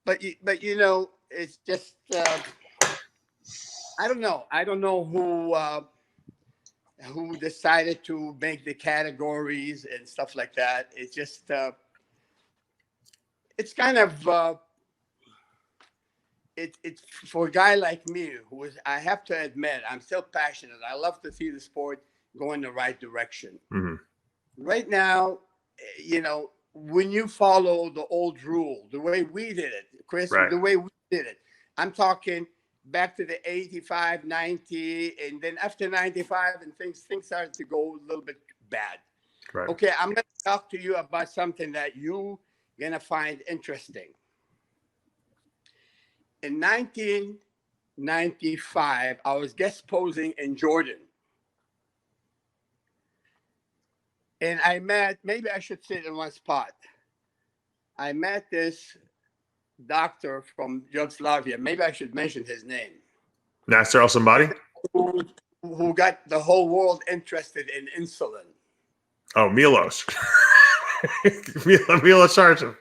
But you know, it's just I don't know. I don't know who decided to make the categories and stuff like that. It's just it's kind of it's for a guy like me who is, I have to admit, I'm still passionate. I love to see the sport go in the right direction. Mm-hmm. Right now, you know, when you follow the old rule, the way we did it, Chris, Right. the way we did it, I'm talking back to the 85, 90, and then after 95, and things started to go a little bit bad. Right. Okay, I'm going to talk to you about something that you're going to find interesting. In 1995, I was guest posing in Jordan. And I met, maybe I should sit in one spot. I met this doctor from Yugoslavia. Maybe I should mention his name. Nasser Al-Somebody? Who got the whole world interested in insulin. Oh, Milos. Milos Sarcev.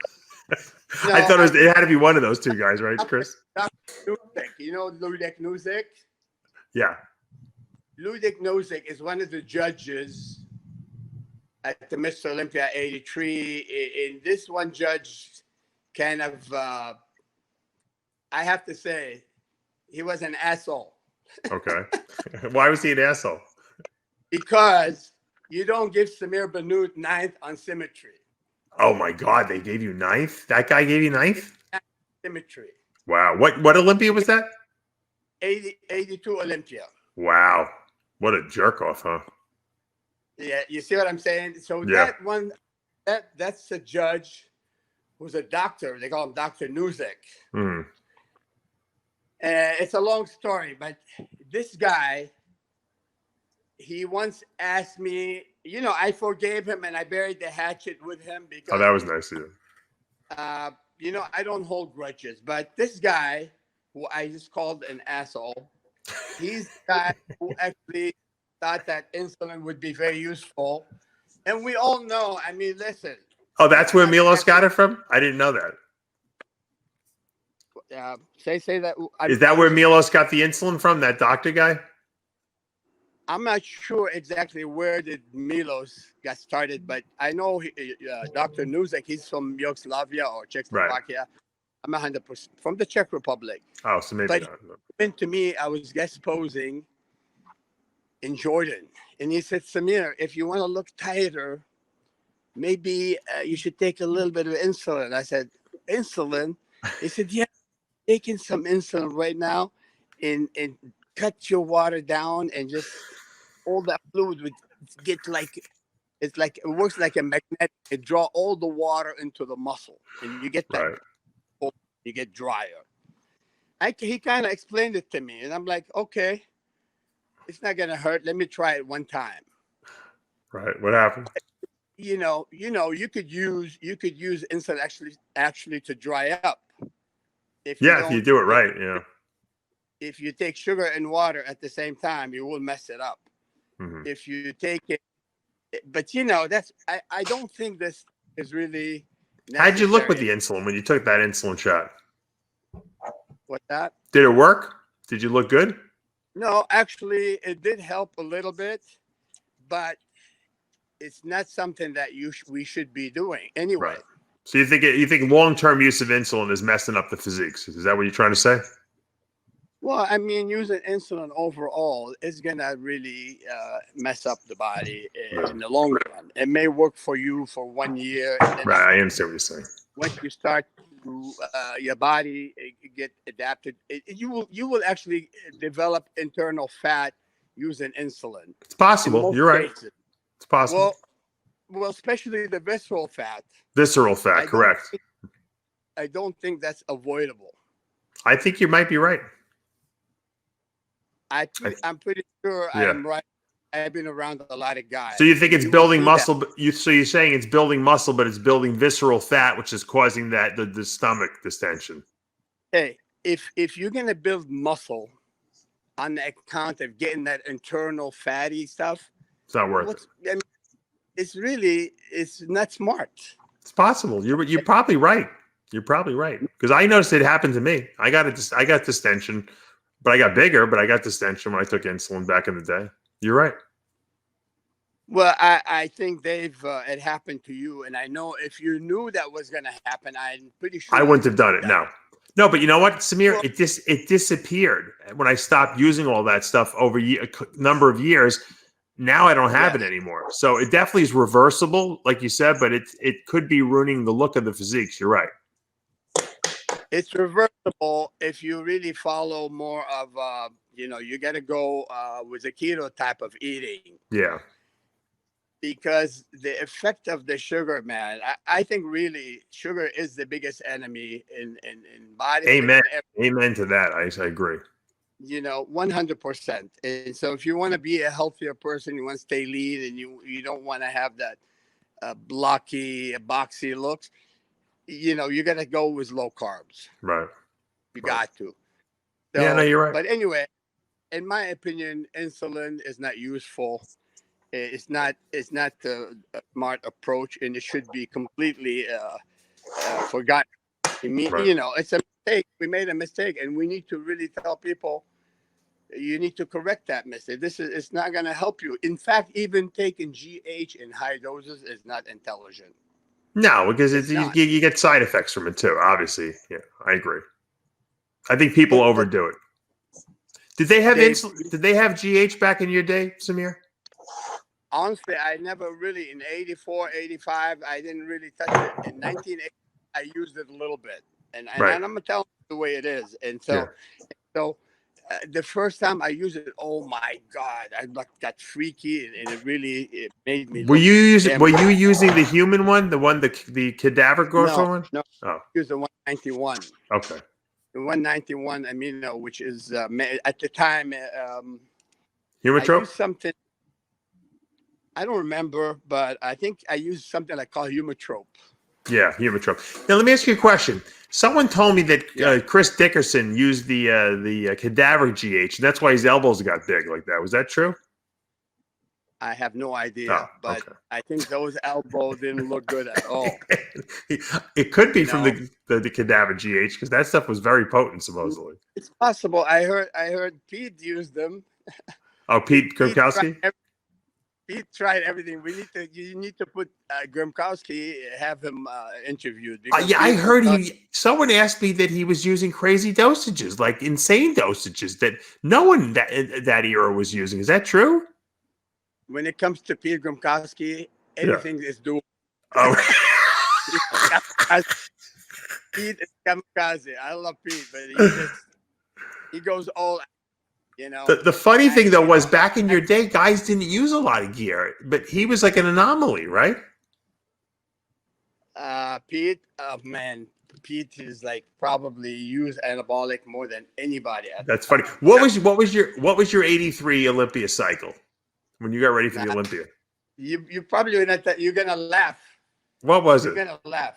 No, I thought it had to be one of those two guys, right, Chris? Dr. Nuzek. You know Ludek Nuzek? Yeah. Ludek Nuzek is one of the judges at the Mr. Olympia 83. And this one judge kind of, I have to say, he was an asshole. Okay. Why was he an asshole? Because you don't give Samir Bannout 9th on symmetry. Oh my God, they gave you 9th? That guy gave you 9th? Symmetry. Wow. What Olympia was that? 82 Olympia. Wow. What a jerk off, huh? Yeah, you see what I'm saying? So Yeah. that one, that's a judge who's a doctor. They call him Dr. Nuzek. Mm. It's a long story, but this guy, he once asked me, you know, I forgave him and I buried the hatchet with him because, Oh, that was nice of you. you know, I don't hold grudges. But this guy, who I just called an asshole, he's the guy who actually thought that insulin would be very useful. And we all know, I mean, listen. Oh, that's where Milos got it from? I didn't know that. Say that. Is that where Milos got the insulin from, that doctor guy? I'm not sure exactly where did Milos got started, but I know Dr. Nuzek, he's from Yugoslavia or Czechoslovakia. Right. I'm 100% from the Czech Republic. Oh, so maybe but not. He went to me, I was guest posing in Jordan. And he said, Samir, if you want to look tighter, maybe you should take a little bit of insulin. I said, insulin? He said, yeah, taking some insulin right now and cut your water down and just all that fluid would get like, it's like, it works like a magnet. It draw all the water into the muscle and you get that, right. You get drier. He kind of explained it to me and I'm like, okay, it's not going to hurt. Let me try it one time. Right. What happened? You know, you could use insulin actually to dry up. If you do it right, yeah. If you take sugar and water at the same time, you will mess it up. Mm-hmm. If you take it, but you know, I don't think this is really necessary. How'd you look with the insulin when you took that insulin shot? What's that? Did it work? Did you look good? No, actually, it did help a little bit, but it's not something that we should be doing anyway. Right. So you think long-term use of insulin is messing up the physiques? Is that what you're trying to say? Well, I mean, using insulin overall is gonna really mess up the body in the long run. It may work for you for 1 year, and then Right. I understand what you're saying. once you start to your body get adapted, you will actually develop internal fat using insulin. It's possible. You're right. Cases. It's possible. Well, especially the visceral fat. Visceral fat, correct. I don't think that's avoidable. I think you might be right. I'm pretty sure I'm right. I've been around a lot of guys. So you think it's building muscle? But so you're saying it's building muscle, but it's building visceral fat, which is causing the stomach distension. Hey, if you're gonna build muscle on the account of getting that internal fatty stuff, it's not worth it. I mean, it's not smart. It's possible. You're probably right. You're probably right, because I noticed it happened to me. I got distension, but I got bigger. But I got distension when I took insulin back in the day. You're right. Well, I think it happened to you, and I know if you knew that was going to happen, I'm pretty sure I wouldn't have done it. No, but you know what, Samir? It disappeared when I stopped using all that stuff over a number of years. Now I don't have it anymore. So it definitely is reversible, like you said, but it could be ruining the look of the physiques. You're right. It's reversible if you really follow more of, you got to go with a keto type of eating. Yeah. Because the effect of the sugar, man, I think really sugar is the biggest enemy in body. Amen. Amen to that. I agree. 100%. And so if you want to be a healthier person, you want to stay lean, and you don't want to have that blocky, boxy looks, you got to go with low carbs. Right. You got to. So, yeah, no, you're right. But anyway, in my opinion, insulin is not useful. It's not a smart approach, and it should be completely forgotten. I mean, it's a mistake. We made a mistake, and we need to really tell people you need to correct that mistake. It's not going to help you. In fact, even taking GH in high doses is not intelligent. No, because you get side effects from it too. Obviously, yeah, I agree. I think people overdo it. Did they have insulin? Did they have GH back in your day, Samir? Honestly, I never really, in 84, 85, I didn't really touch it. In 1980, I used it a little bit. And I'm going to tell you the way it is. And so, the first time I used it, oh my God, I got freaky, and it made me. Were you using the human one, the cadaver growth one? No, I used the 191. Okay. The 191 amino, which is at the time, Humatrope? I used something. I don't remember, but I think I used something I call Humatrope. Yeah, Humatrope. Now, let me ask you a question. Someone told me that Chris Dickerson used the cadaver GH, and that's why his elbows got big like that. Was that true? I have no idea, but I think those elbows didn't look good at all. It could be from the cadaver GH, because that stuff was very potent, supposedly. It's possible. I heard Pete used them. Oh, Pete Grimkowski? He tried everything. You need to put Grimkowski, have him interviewed. I heard someone asked me that he was using crazy dosages, like insane dosages that no one that era was using. Is that true? When it comes to Pete Grimkowski, anything is doable. Oh. Pete is kamikaze. I love Pete, but he goes all. The funny thing though was back in your day, guys didn't use a lot of gear, but he was like an anomaly, right? Pete, Pete is like probably used anabolic more than anybody. That's funny. What was your 83 Olympia cycle when you got ready for the Olympia? You probably you're gonna laugh. What was it? You're gonna laugh.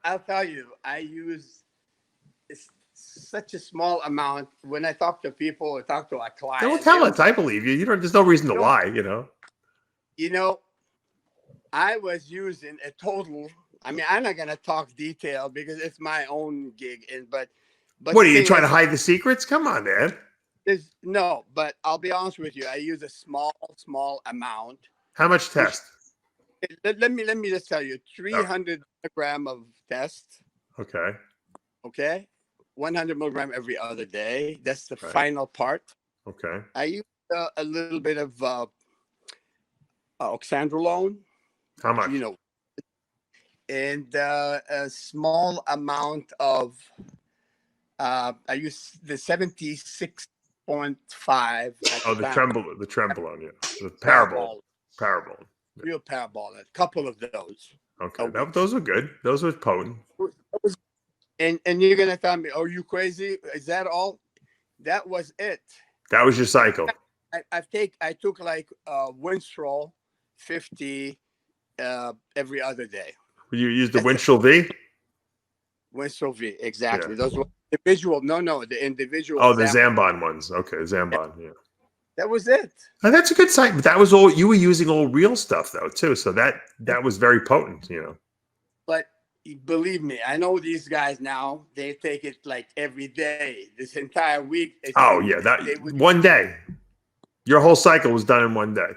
I'll tell you. I use such a small amount. When I talk to people or talk to our clients, don't tell us. I believe you. There's no reason to lie. I was using a total. I mean, I'm not gonna talk detail because it's my own gig. But what are you trying to hide the secrets? Come on, man. No, but I'll be honest with you. I use a small amount. How much test? let me just tell you, 300 milligram of test. Okay. Okay, 100 milligram every other day. That's the Right. final part. Okay. I use a little bit of oxandrolone, How much? you know, and a small amount of I use the 76.5. Oh, the trembolone, yeah. The parabol. Parabol. Real parabol, a couple of those. Okay. Those were good. Those were potent. And you're gonna tell me, "Oh, you crazy? Is that all?" That was it. That was your cycle. I took like Winstrol 50 every other day. You used the Winstrol V? Winstrol V, exactly. Yeah. Those were individual. No, the individual. Oh, the Zambon ones. Okay, Zambon. Yeah. That was it. And that's a good site, but that was all you were using all real stuff though too. So that was very potent, you know. But believe me, I know these guys now. They take it like every day, this entire week. Oh yeah, one day. Your whole cycle was done in one day.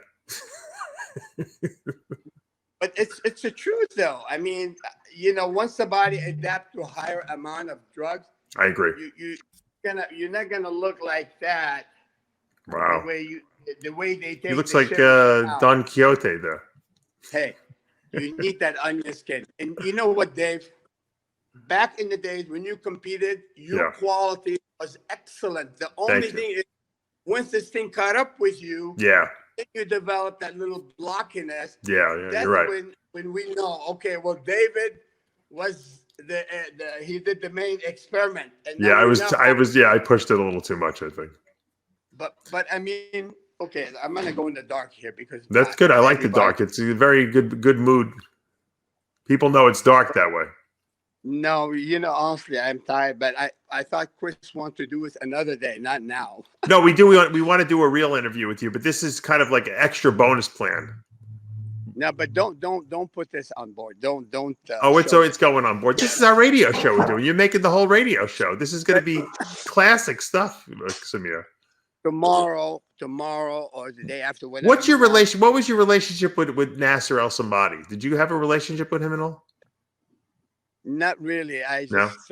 But it's the truth though. I mean, once the body adapts to a higher amount of drugs, I agree. You're not gonna look like that. Wow. The way they take. He looks like Don Quixote there. Hey, you need that onion skin. And you know what, Dave? Back in the days when you competed, your quality was excellent. The only thing is, once this thing caught up with you, then you develop that little blockiness. Yeah, That's you're right. When we know, okay, well, David was he did the main experiment. And I pushed it a little too much, I think. But I mean, okay, I'm gonna go in the dark here because that's good. I like the dark. It's a very good mood. People know it's dark that way. No, honestly, I'm tired, but I thought Chris wanted to do it another day, not now. No, we do. We want to do a real interview with you, but this is kind of like an extra bonus plan. No, but don't put this on board. Don't. It's going on board. This is our radio show we're doing. You're making the whole radio show. This is going to be classic stuff, Samir. Tomorrow or the day after. What was your relationship with Nasser El Somadi? Did you have a relationship with him at all? Not really. I just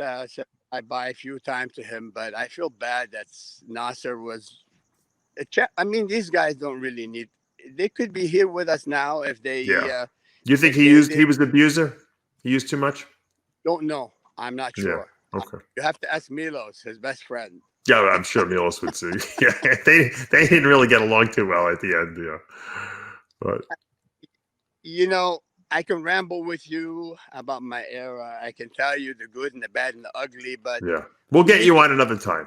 I buy a few times to him, but I feel bad that Nasser was. I mean, these guys don't really need. They could be here with us now if they. You think he was an abuser? He used too much? Don't know. I'm not sure. Yeah. Okay. You have to ask Milos, his best friend. Yeah, I'm sure Milos would see. Yeah, they didn't really get along too well at the end. Yeah, but I can ramble with you about my era. I can tell you the good and the bad and the ugly, but we'll get you on another time.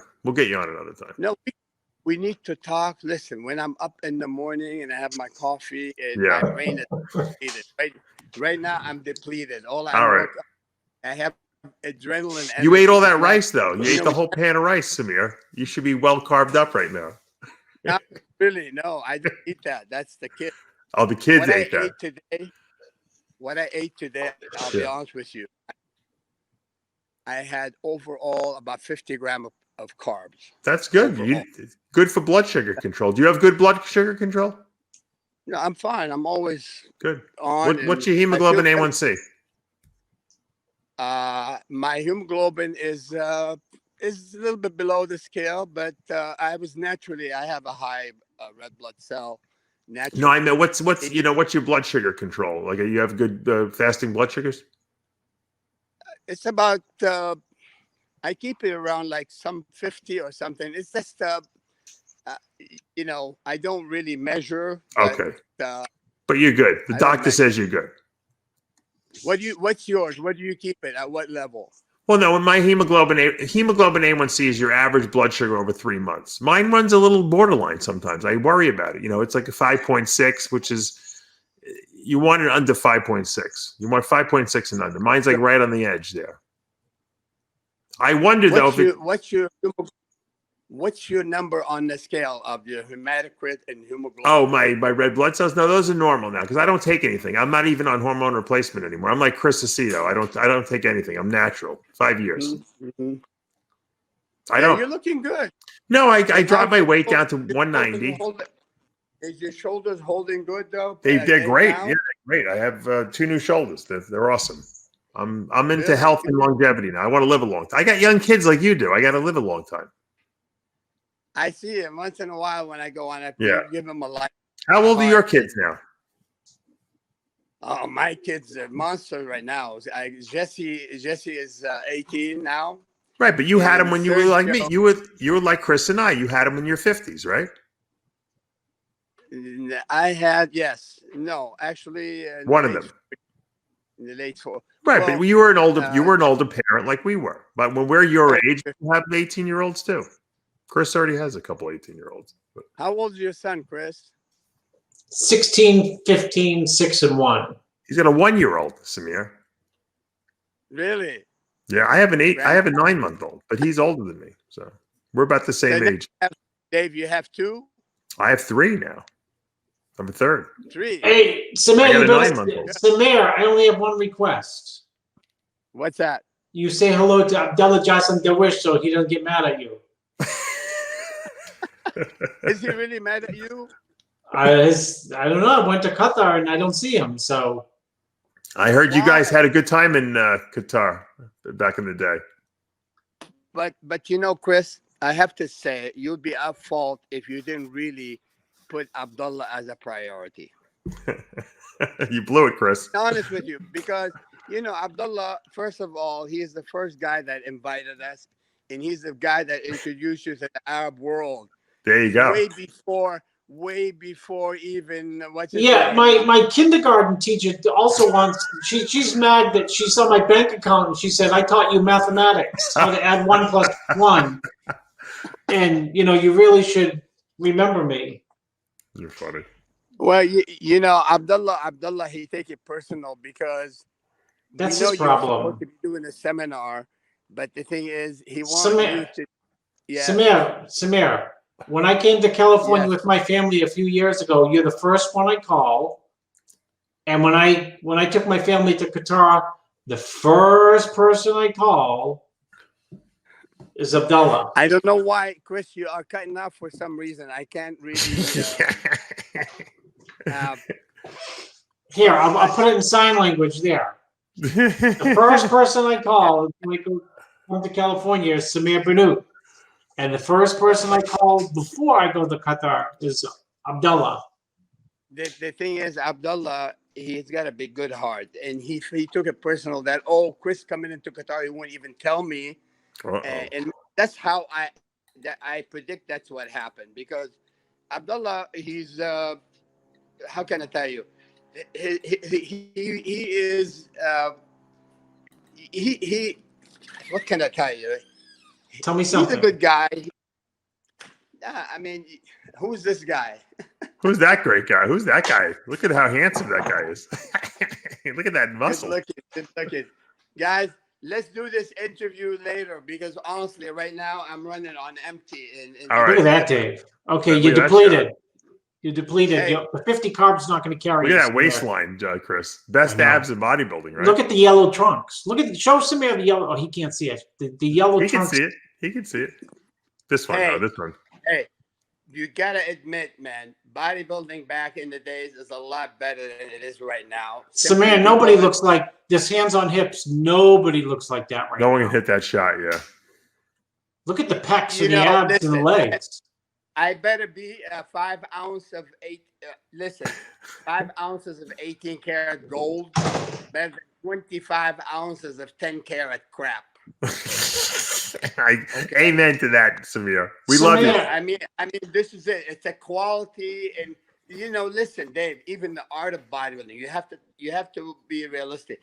No, we need to talk. Listen, when I'm up in the morning and I have my coffee and my brain is depleted. Right now, I'm depleted. All right. I have adrenaline. You ate all that rice, though. You ate the whole pan of rice, Samir. You should be well carved up right now. Not really. No, I didn't eat that. That's the kid. Oh, the kids ate that. What I ate today, I'll be honest with you. I had overall about 50 grams of carbs. That's good. Good for blood sugar control. Do you have good blood sugar control? No, I'm fine. I'm always good. On. What's your hemoglobin A1C? My hemoglobin is a little bit below the scale, but I have a high red blood cell. Naturally. No, I know what's your blood sugar control? Like, you have good fasting blood sugars? It's about I keep it around like some 50 or something. It's just I don't really measure. Okay. But you're good. The doctor says you're good. What's yours? What do you keep it at? What level? Well, no, my hemoglobin A1C is your average blood sugar over 3 months. Mine runs a little borderline sometimes. I worry about it. It's like a 5.6, which is, you want it under 5.6. You want 5.6 and under. Mine's like right on the edge there. I wonder what's your number on the scale of your hematocrit and hemoglobin? Oh, my red blood cells? No, those are normal now because I don't take anything. I'm not even on hormone replacement anymore. I'm like Chris Aceto. I don't take anything. I'm natural. 5 years. Mm-hmm. I don't. You're looking good. No, I dropped my weight down to 190. Is your shoulders holding good though? They're great. Now? Yeah, they're great. I have 2 new shoulders. They're awesome. I'm into Really? health and longevity now. I want to live a long time. I got young kids like you do. I got to live a long time. I see him once in a while when I go on. I give him a like. How old are your kids now? Oh, my kid's a monster right now. Jesse is 18 now. Right, but you had them And when you were third like me. show- You were like Chris and I. You had them in your 50s, right? I had no, actually One of them. In the late four. Right, Well, but you were an older parent like we were. But when we're your age, you have 18-year-olds too. Chris already has a couple 18-year-olds. How old is your son, Chris? 16, 15, 6, and 1. He's got a 1-year-old, Samir. Really? Yeah, I have a 9-month-old, but he's older than me. So we're about the same age. Dave, you have 2? I have 3 now. I'm a third. 3. Hey, I Samir, got a you better, 9-month-old. Samir, I only have one request. What's that? You say hello to Abdullah Jassim Dawish so he doesn't get mad at you. Is he really mad at you? I don't know. I went to Qatar and I don't see him. So I heard you guys had a good time in Qatar back in the day. But you know, Chris, I have to say, you'd be at fault if you didn't really put Abdullah as a priority. You blew it, Chris. To be honest with you, because you know, Abdullah, first of all, he is the first guy that invited us, and he's the guy that introduced you to the Arab world. There you go. Way before even what's his yeah, name? my kindergarten teacher also wants. She's mad that she saw my bank account and she said I taught you mathematics, how to add 1 + 1, and you know you really should remember me. You're funny. Well, you know, Abdullah, he take it personal because That's we know his you're problem. supposed to be doing a seminar, but the thing is, he wants Samir, you to. Yeah. Samir, when I came to California Yes. with my family a few years ago, you're the first one I called. And when I took my family to Qatar, the first person I called is Abdullah. I don't know why, Chris, you are cutting off for some reason. I can't really. Here, I'll put it in sign language there. The first person I called when I come to California is Samir Bannout. And the first person I called before I go to Qatar is Abdullah. The thing is, Abdullah, he's got a big good heart, and he took it personal that Chris coming into Qatar, he won't even tell me, and that's how I predict that's what happened, because Abdullah, he's how can I tell you, he is what can I tell you? Tell me something. He's a good guy. I mean, who's this guy? Who's that great guy? Who's that guy? Look at how handsome that guy is. Look at that muscle. Good looking. Guys, let's do this interview later because honestly, right now I'm running on empty. All right. Look at that, Dave. Okay, Look you're at that depleted. You're depleted. Hey. The 50 carbs not going to carry. Look at you, that Samir. waistline, Chris. Best abs in bodybuilding, right? Look at the yellow trunks. Show Samir the yellow. Oh, he can't see it. The yellow He can trunks. see it. He can see it. This one, Hey. this one. Hey, you gotta admit, man, bodybuilding back in the days is a lot better than it is right now. Samir, nobody looks like this. Hands on hips. Nobody looks like that right No one now. can hit that shot, yeah. Look at the pecs You and the know, abs and the listen, legs. I better be 5 ounces of 5 ounces of 18 karat gold better than 25 ounces of 10 karat crap. Amen to that, Samir. We love you. I mean, this is it. It's a quality, and you know, listen, Dave. Even the art of bodybuilding, you have to be realistic.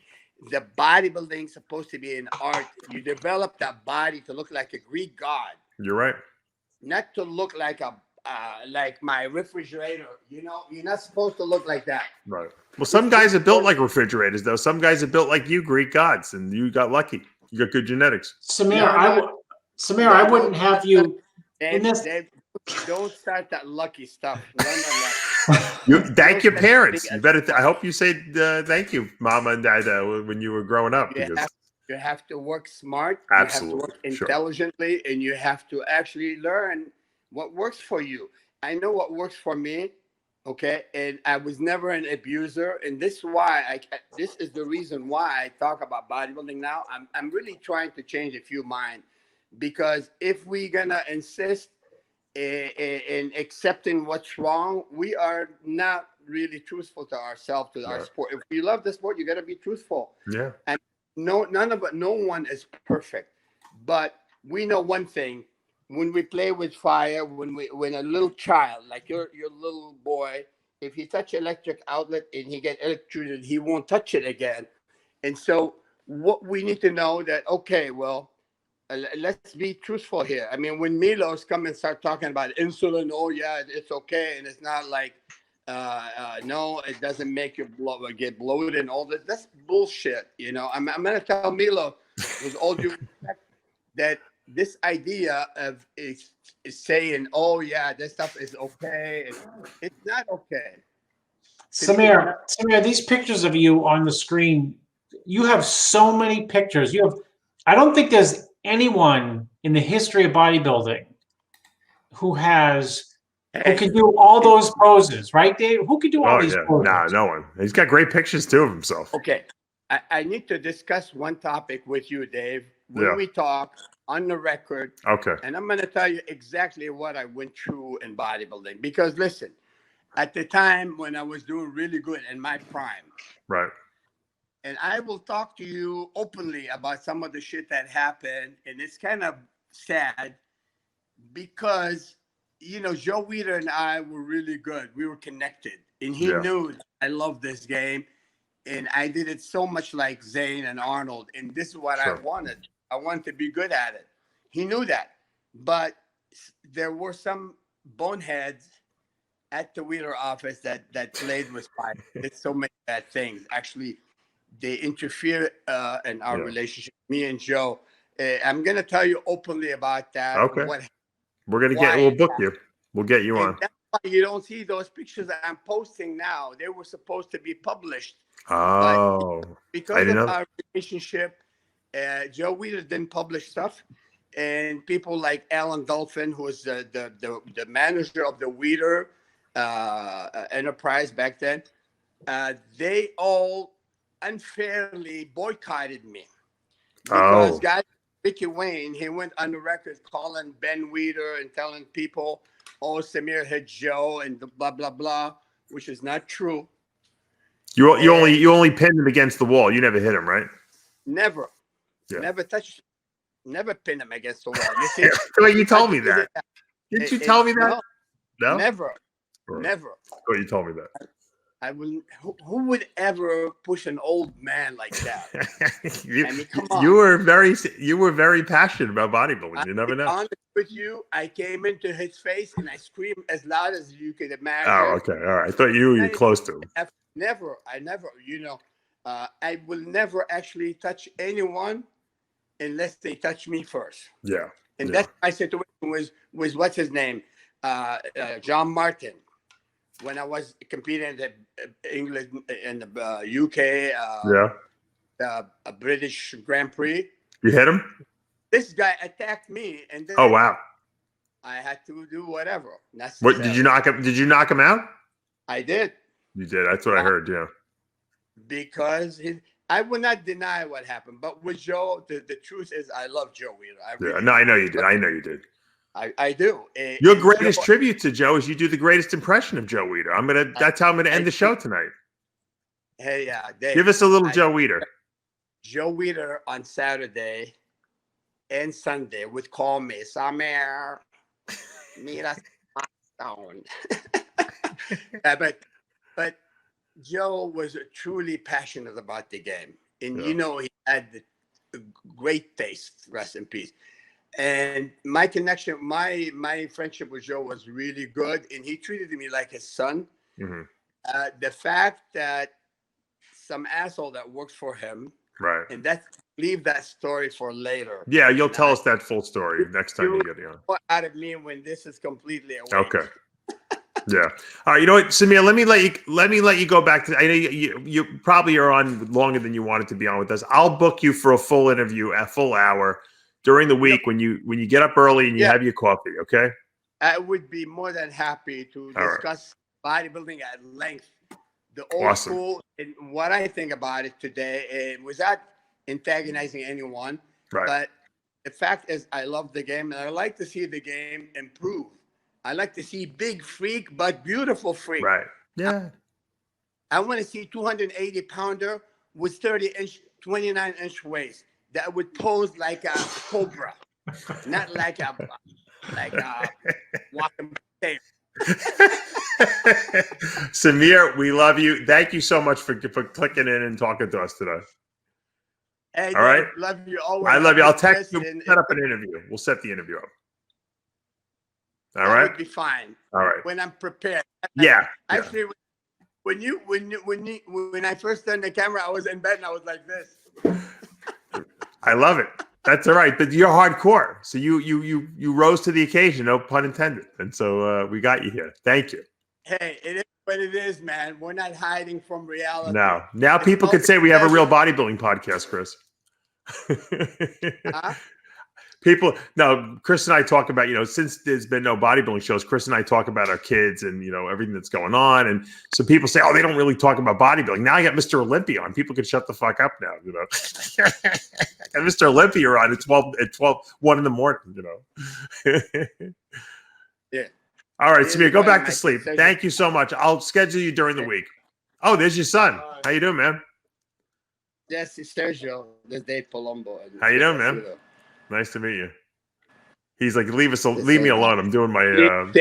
The bodybuilding is supposed to be an art. You develop that body to look like a Greek god, You're right. not to look like like my refrigerator. You know, you're not supposed to look like that. Right. Well, some guys are built like refrigerators, though. Some guys are built like you, Greek gods, and you got lucky. You got good genetics. Samir, I wouldn't have you in this. Dave, don't start that lucky stuff. No. You thank your parents. You better. I hope you say thank you, Mama and Dada, when you were growing up. You have to work smart. Absolutely. You have to work intelligently, and you have to actually learn what works for you. I know what works for me, Okay, and I was never an abuser, and this is why this is the reason why I talk about bodybuilding now. I'm really trying to change a few minds, because if we're gonna insist in accepting what's wrong, we are not really truthful to ourselves, to our sport. If you love the sport, you got to be truthful. Yeah. And no one is perfect, but we know one thing: when we play with fire, when a little child like your little boy, if he touch electric outlet and he get electrocuted, he won't touch it again. And so what we need to know that, okay, well, let's be truthful here. I mean, when Milos come and start talking about insulin, oh yeah, it's okay, and it's not like no, it doesn't make you get bloated and all that. That's bullshit. You know, I'm gonna tell Milo, with all due respect, that this idea of is saying, oh yeah, this stuff is okay, it's not okay. Samir, these pictures of you on the screen, you have so many pictures. You have, I don't think there's anyone in the history of bodybuilding who can do all those poses, right, Dave? Who can do all these poses? Nah, no one. He's got great pictures too of himself. Okay, I need to discuss one topic with you, Dave. When we talk on the record, okay, and I'm going to tell you exactly what I went through in bodybuilding. Because listen, at the time when I was doing really good in my prime, right, and I will talk to you openly about some of the shit that happened, and it's kind of sad because, you know, Joe Weider and I were really good. We were connected, and he knew I loved this game, and I did it so much like Zane and Arnold, and this is what I wanted. I wanted to be good at it. He knew that, but there were some boneheads at the Weider office that played with fire. Did so many bad things. Actually, they interfere in our relationship, me and Joe. I'm gonna tell you openly about that. Okay. We'll book you. We'll get you on. That's why you don't see those pictures that I'm posting now. They were supposed to be published. Oh. But because of our relationship, Joe Weider didn't publish stuff. And people like Alan Dolphin, who was the manager of the Weider enterprise back then, they all unfairly boycotted me. Because guys, Ricky Wayne, he went on the record calling Ben Weider and telling people, oh, Samir hit Joe and blah, blah, blah, which is not true. You only pinned him against the wall. You never hit him, right? Never. Yeah. Never touched, never pinned him against the wall. You see, well, you told me that. Didn't you tell me that? No? Never. Never. Oh, you told me that. I wouldn't. Who would ever push an old man like that? you, I mean, come on. You were very passionate about bodybuilding. You never know. Honest with you, I came into his face and I screamed as loud as you could imagine. Oh, okay, all right. I thought you were close to him. I never. You know, I will never actually touch anyone unless they touch me first. Yeah. And that's my situation was what's his name, John Martin. When I was competing in the England in the UK, a British Grand Prix. You hit him? This guy attacked me, and then wow! I had to do whatever. What did you knock him? Did you knock him out? I did. You did. That's what I heard. Yeah. Because I would not deny what happened, but with Joe, the truth is, I love Joe Weider. No, I know you did. I know you did. I do. Your greatest tribute to Joe is you do the greatest impression of Joe Weider. That's how I'm gonna end the show tonight. Hey, Dave, give us a little Joe Weider. Joe Weider on Saturday and Sunday would call me, Samir, meet us on but Joe was truly passionate about the game, and you know he had the great taste. Rest in peace. And my connection, my friendship with Joe was really good, and he treated me like his son. Mm-hmm. The fact that some asshole that works for him, right? And leave that story for later. Yeah, you'll tell us that full story next time you get on. Out of me when this is completely away. Okay. Yeah. All right. You know what, Samir? Let me let you go back to. I know you probably are on longer than you wanted to be on with us. I'll book you for a full interview, a full hour during the week when you get up early and you have your coffee. Okay. I would be more than happy to discuss bodybuilding at length. The old Awesome. school, and what I think about it today, without antagonizing anyone, Right. but the fact is, I love the game, and I like to see the game improve. I like to see big freak, but beautiful freak. Right. Yeah. I want to see 280-pounder with 30-inch, 29-inch waist that would pose like a cobra, not like a walking potato. Samir, we love you. Thank you so much for clicking in and talking to us today. Hey, all right. Love you always. I love you. I'll text you. And Set up an interview. We'll set the interview up. All that right. would be fine. All right. When I'm prepared. Yeah. Actually, when I first turned the camera, I was in bed and I was like this. I love it. That's all right. But you're hardcore. So you rose to the occasion, no pun intended. And so we got you here. Thank you. Hey, it is what it is, man. We're not hiding from reality. No. Now people could say we have a real bodybuilding podcast, Chris. Huh? People, no, Chris and I talk about, since there's been no bodybuilding shows, Chris and I talk about our kids and, everything that's going on. And so people say, oh, they don't really talk about bodybuilding. Now I got Mr. Olympia on. People can shut the fuck up now, I got Mr. Olympia on at 1 in the morning, Yeah. All right, Samir, go back to Mike, sleep. Thank you so much. I'll schedule you during the week. Oh, there's your son. How you doing, man? Yes, it's Sergio. This day Palumbo. How you doing, man? Nice to meet you. He's like, leave me alone. I'm doing my.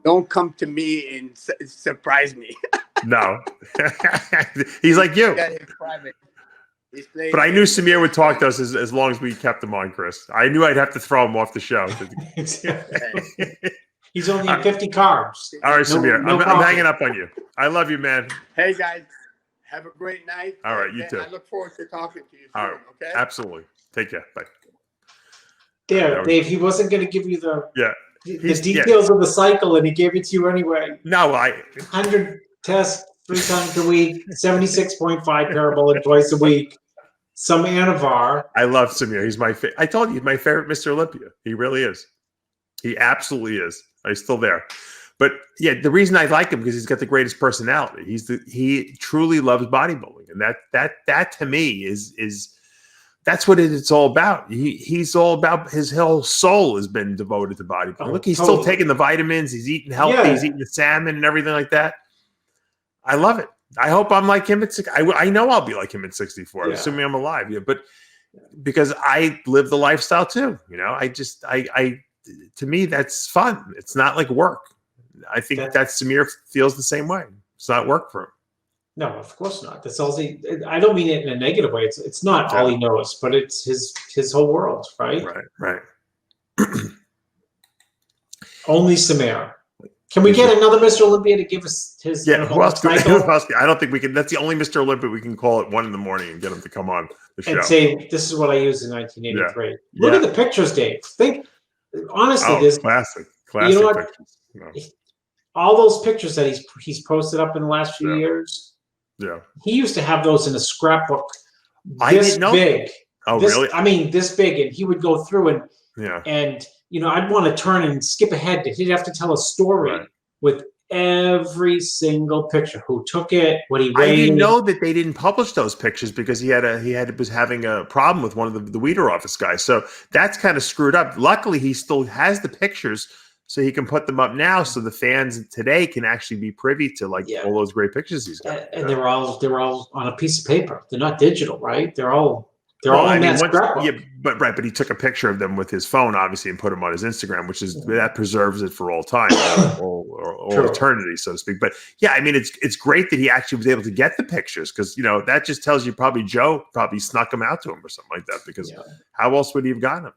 Don't come to me and surprise me. No, he's like you. But I knew Samir would talk to us as long as we kept him on, Chris. I knew I'd have to throw him off the show. He's only in 50 carbs. All right, Samir, no I'm hanging up on you. I love you, man. Hey, guys. Have a great night. All right, you too. I look forward to talking to you soon, All right, okay? absolutely. Take care. Bye. There, Dave, he wasn't going to give you the He's- details of the cycle, and he gave it to you anyway. No, 100 tests 3 times a week, 76.5 parabolic twice a week, some Anavar. I love Samir. He's my I told you, he's my favorite Mr. Olympia. He really is. He absolutely is. He's still there. But yeah, the reason I like him because he's got the greatest personality. He truly loves bodybuilding, and that to me is that's what it's all about. He's all about, his whole soul has been devoted to bodybuilding. Oh, Look, he's totally. still taking the vitamins. He's eating healthy. Yeah. He's eating the salmon and everything like that. I love it. I hope I'm like him at 6. I know I'll be like him at 64, assuming I'm alive. Yeah, but because I live the lifestyle too. To me, that's fun. It's not like work. I think that Samir feels the same way. It's not work for him. No, of course not. That's all he. I don't mean it in a negative way. It's not all he knows, but it's his whole world, right? Right. Only Samir. Can we get another Mr. Olympia to give us his? Yeah, who else? cycle? I don't think we can. That's the only Mr. Olympia we can call at 1 in the morning and get him to come on the show. And say, this is what I used in 1983. Yeah. Look Yeah. at the pictures, Dave. Think, honestly, Oh, this classic you know what? pictures. No. all those pictures that he's posted up in the last few years. Yeah. He used to have those in a scrapbook I this didn't know. big. Oh, This- really? I mean, this big, and he would go through Yeah. and I'd want to turn and skip ahead. He'd have to tell a story Right. with every single picture, who took it, what he weighed. I didn't know that they didn't publish those pictures because he was having a problem with one of the Weeder office guys. So that's kind of screwed up. Luckily, he still has the pictures, so he can put them up now, so the fans today can actually be privy to all those great pictures he's got. And they're all on a piece of paper. They're not digital, right? They're all in that scrapbook. But he took a picture of them with his phone, obviously, and put them on his Instagram, which is that preserves it for all time, or eternity, so to speak. But yeah, I mean, it's great that he actually was able to get the pictures because that just tells you probably Joe probably snuck them out to him or something like that. Because how else would he have gotten them?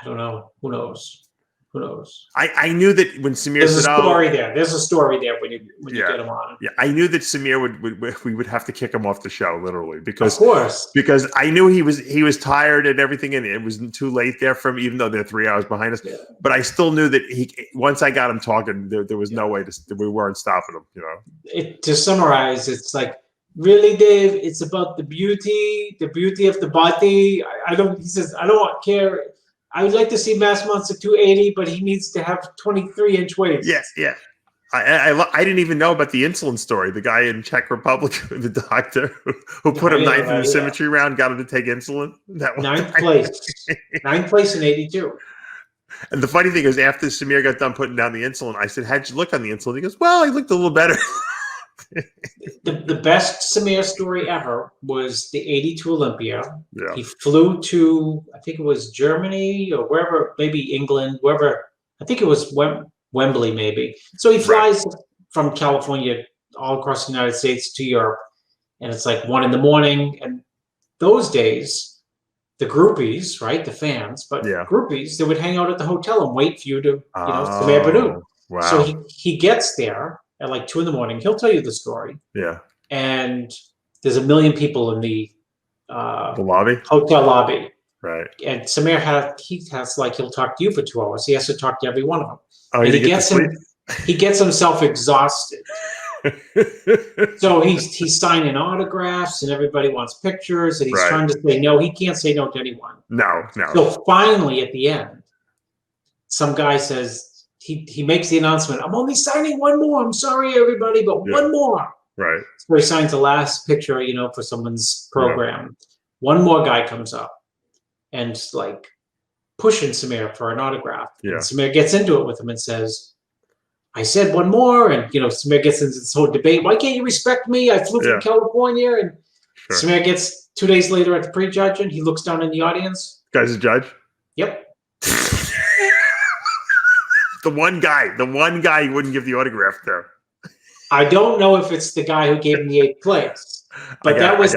I don't know. Who knows? Who knows? I knew that when Samir There's a said, story there. There's a story there when you get him on. Yeah, I knew that Samir we would have to kick him off the show literally because Of course. because I knew he was tired and everything, and it was too late there for him, even though they're 3 hours behind us. Yeah. But I still knew that once I got him talking, there was no way we weren't stopping him. To summarize, it's like, really, Dave, it's about the beauty of the body. He says, I don't care. I would like to see Mass Monster 280, but he needs to have 23-inch waist. Yes, yeah. I didn't even know about the insulin story. The guy in Czech Republic, the doctor who put him ninth in the symmetry round, got him to take insulin. That one Ninth place in 82. And the funny thing is, after Samir got done putting down the insulin, I said, "How'd you look on the insulin?" He goes, "Well, I looked a little better." The best Samir story ever was the 82 Olympia. Yeah. He flew to, I think it was Germany or wherever, maybe England, wherever. I think it was Wembley, maybe. So he flies from California all across the United States to Europe, and it's like 1 a.m. And those days, the groupies, right, the fans, but groupies, they would hang out at the hotel and wait for you to, Samir Bannout. Wow. So he gets there at like 2 a.m. He'll tell you the story. Yeah. And there's 1 million people in the lobby, hotel lobby. Right. And Samir has like, he'll talk to you for 2 hours. He has to talk to every one of them. Oh, and he gets himself exhausted. So he's signing autographs and everybody wants pictures and he's trying to say no. He can't say no to anyone. No. So finally at the end, some guy says, he makes the announcement, "I'm only signing one more. I'm sorry, everybody, but one more." Right. So he signs the last picture, for someone's program. One more guy comes up and like pushing Samir for an autograph. Yeah. And Samir gets into it with him and says, "I said one more." And, Samir gets into this whole debate. "Why can't you respect me? I flew from California." And Samir gets 2 days later at the pre-judge and he looks down in the audience. Guy's a judge? Yep. The one guy you wouldn't give the autograph to. I don't know if it's the guy who gave him the 8th place, but that was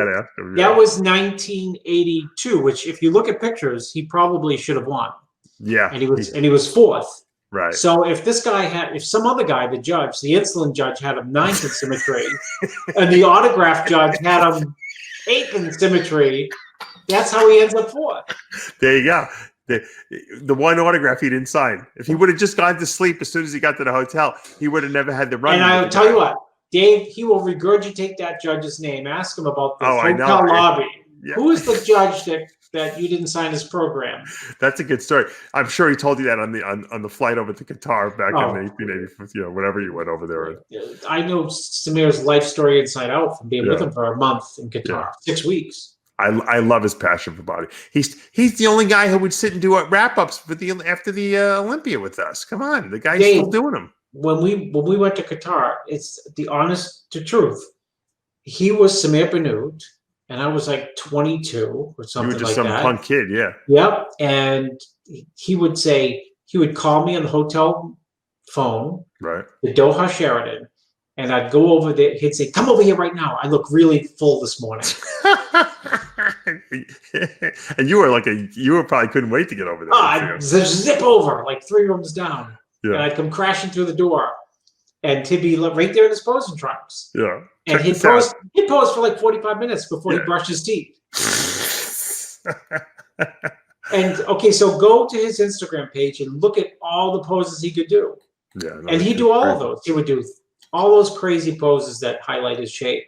1982. Which, if you look at pictures, he probably should have won. Yeah, and he was 4th. Right. So if some other guy, the judge, the insulin judge, had him 9th in symmetry, and the autograph judge had him 8th in symmetry, that's how he ends up 4th. There you go. The one autograph he didn't sign. If he would have just gone to sleep as soon as he got to the hotel, he would have never had the run. And I'll tell you what, Dave, he will regurgitate that judge's name. Ask him about the hotel lobby. Yeah. Who is the judge that you didn't sign his program? That's a good story. I'm sure he told you that on the flight over to Qatar back in 1880, whatever you went over there. I know Samir's life story inside out from being with him for a month in Qatar, 6 weeks. I love his passion for body. He's the only guy who would sit and do wrap-ups after the Olympia with us. Come on, the guy's still doing them. When we went to Qatar, it's the honest to truth. He was Samir Bannout, and I was like 22 or something like that. You were just some punk kid, yeah. Yep, and he would call me on the hotel phone, right, the Doha Sheraton, and I'd go over there. He'd say, "Come over here right now. I look really full this morning." And you were probably couldn't wait to get over there. I'd zip over like 3 rooms down, and I'd come crashing through the door, and he'd be right there in his posing trunks. Yeah, and he'd pose for like 45 minutes before he brushed his teeth. And so go to his Instagram page and look at all the poses he could do. Yeah, and he'd do all of those. He would do all those crazy poses that highlight his shape.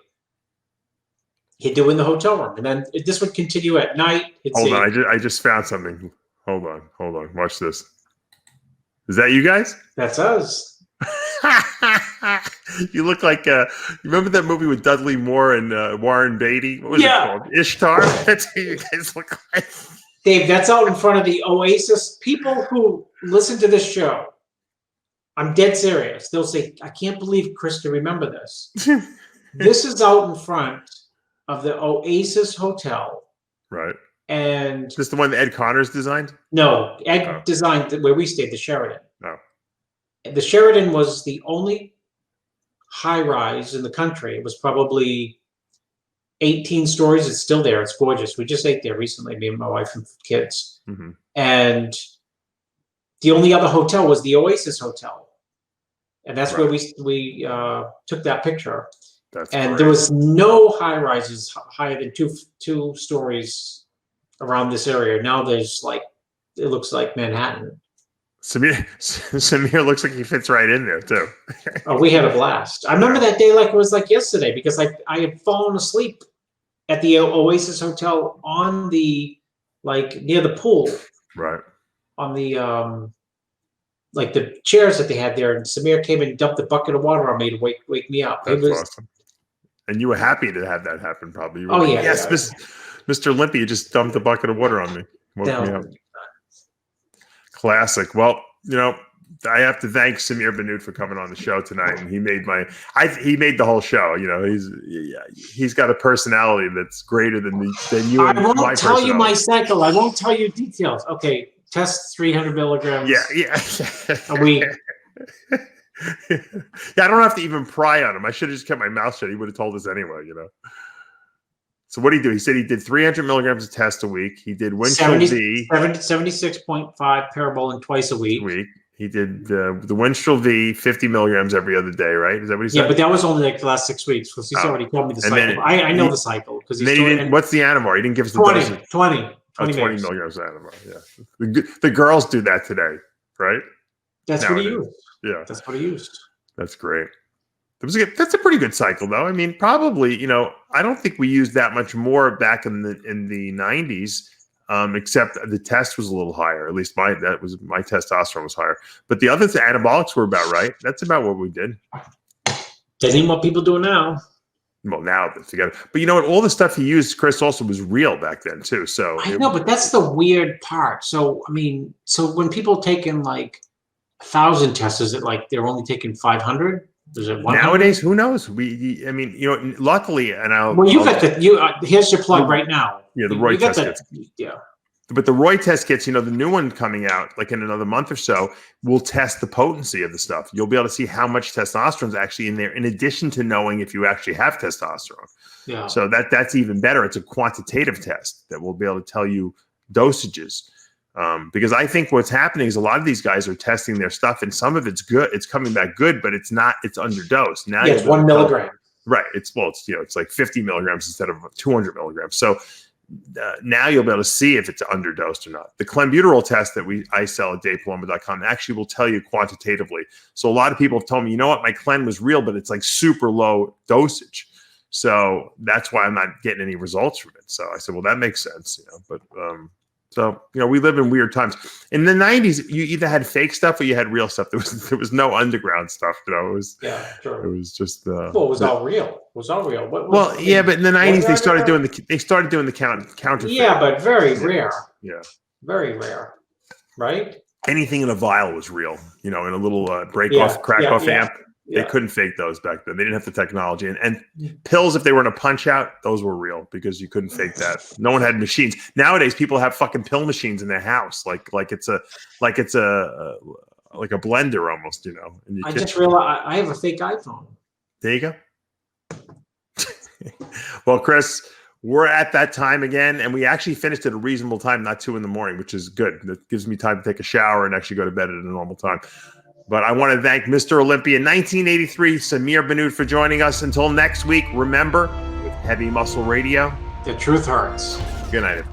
He'd do in the hotel room, and then this would continue at night. Hold on, I just found something. Hold on. Watch this. Is that you guys? That's us. You look like you remember that movie with Dudley Moore and Warren Beatty? What was it called? Ishtar. That's who you guys look like. Dave, that's out in front of the Oasis. People who listen to this show, I'm dead serious. They'll say, "I can't believe Chris can remember this." This is out in front of the Oasis Hotel. Right. And just the one that Ed Connors designed? No, Ed designed where we stayed, the Sheraton. No. The Sheraton was the only high-rise in the country. It was probably 18 stories. It's still there. It's gorgeous. We just ate there recently, me and my wife and kids. Mm-hmm. And the only other hotel was the Oasis Hotel. And that's where we took that picture. There was no high rises higher than two stories around this area. Now there's it looks like Manhattan. Samir looks like he fits right in there too. Oh, we had a blast. I remember that day like it was like yesterday because I had fallen asleep at the Oasis Hotel on the near the pool. Right. On the like the chairs that they had there, and Samir came and dumped a bucket of water on me to wake me up. That's awesome. And you were happy to have that happen, probably. You were Oh, yeah, yes, yeah. Mr. Olympia just dumped a bucket of water on me. Woke me up. Classic. Well, I have to thank Samir Bannout for coming on the show tonight, and he made he made the whole show. He's got a personality that's greater than you. And I won't my tell you my personality. cycle. I won't tell you details. Okay, test 300 milligrams. Yeah. A week. Yeah, I don't have to even pry on him. I should have just kept my mouth shut. He would have told us anyway, So what did he do? He said he did 300 milligrams of test a week. He did Winchell V. 76.5 parabolin twice a week. He did the Winchell V 50 milligrams every other day, right? Is that what he said? Yeah, but that was only like the last 6 weeks because he's already told me the cycle. I know the cycle because he's what's the Animar? He didn't give us the 20 milligrams of Animar. Yeah, the girls do that today, right? That's what he used. Yeah, that's what he used. That's great. That's a pretty good cycle, though. I mean, probably, I don't think we used that much more back in the 90s, except the test was a little higher. At least my testosterone was higher. But the other anabolics were about right. That's about what we did. That ain't what people do now. Well, now together, but you know what? All the stuff he used, Chris, also was real back then too. So I know, but that's the weird part. So I mean, when people taking like 1,000 tests, is it like they're only taking 500? Is it 100? Nowadays? Who knows? Luckily, here's your plug right now. Yeah, the Roy test kits. Yeah. But the Roy test kits, the new one coming out like in another month or so, will test the potency of the stuff. You'll be able to see how much testosterone is actually in there, in addition to knowing if you actually have testosterone. Yeah. So that's even better. It's a quantitative test that will be able to tell you dosages. Because I think what's happening is a lot of these guys are testing their stuff, and some of it's good. It's coming back good, but it's not. It's underdosed. Now it's 1 milligram. Right. It's like 50 milligrams instead of 200 milligrams. So now you'll be able to see if it's underdosed or not. The clenbuterol test that I sell at DavePalumbo.com actually will tell you quantitatively. So a lot of people have told me, you know what, my clen was real, but it's like super low dosage. So that's why I'm not getting any results from it. So I said, well, that makes sense, So, we live in weird times. In the 90s, you either had fake stuff or you had real stuff. There was no underground stuff, It was true. It was just it was all real. It was all real. But in the 90s they started doing the counterfeit. Yeah, but very rare. Yeah. Very rare. Right? Anything in a vial was real, in a little crack-off amp. They couldn't fake those back then. They didn't have the technology. And pills, if they were in a punch out, those were real because you couldn't fake that. No one had machines. Nowadays, people have fucking pill machines in their house, like it's a blender almost, in your kitchen. Just realized I have a fake iPhone. There you go. Well, Chris, we're at that time again, and we actually finished at a reasonable time, not 2 a.m, which is good. That gives me time to take a shower and actually go to bed at a normal time. But I want to thank Mr. Olympia 1983, Samir Bannout, for joining us. Until next week, remember, with Heavy Muscle Radio, the truth hurts. Good night.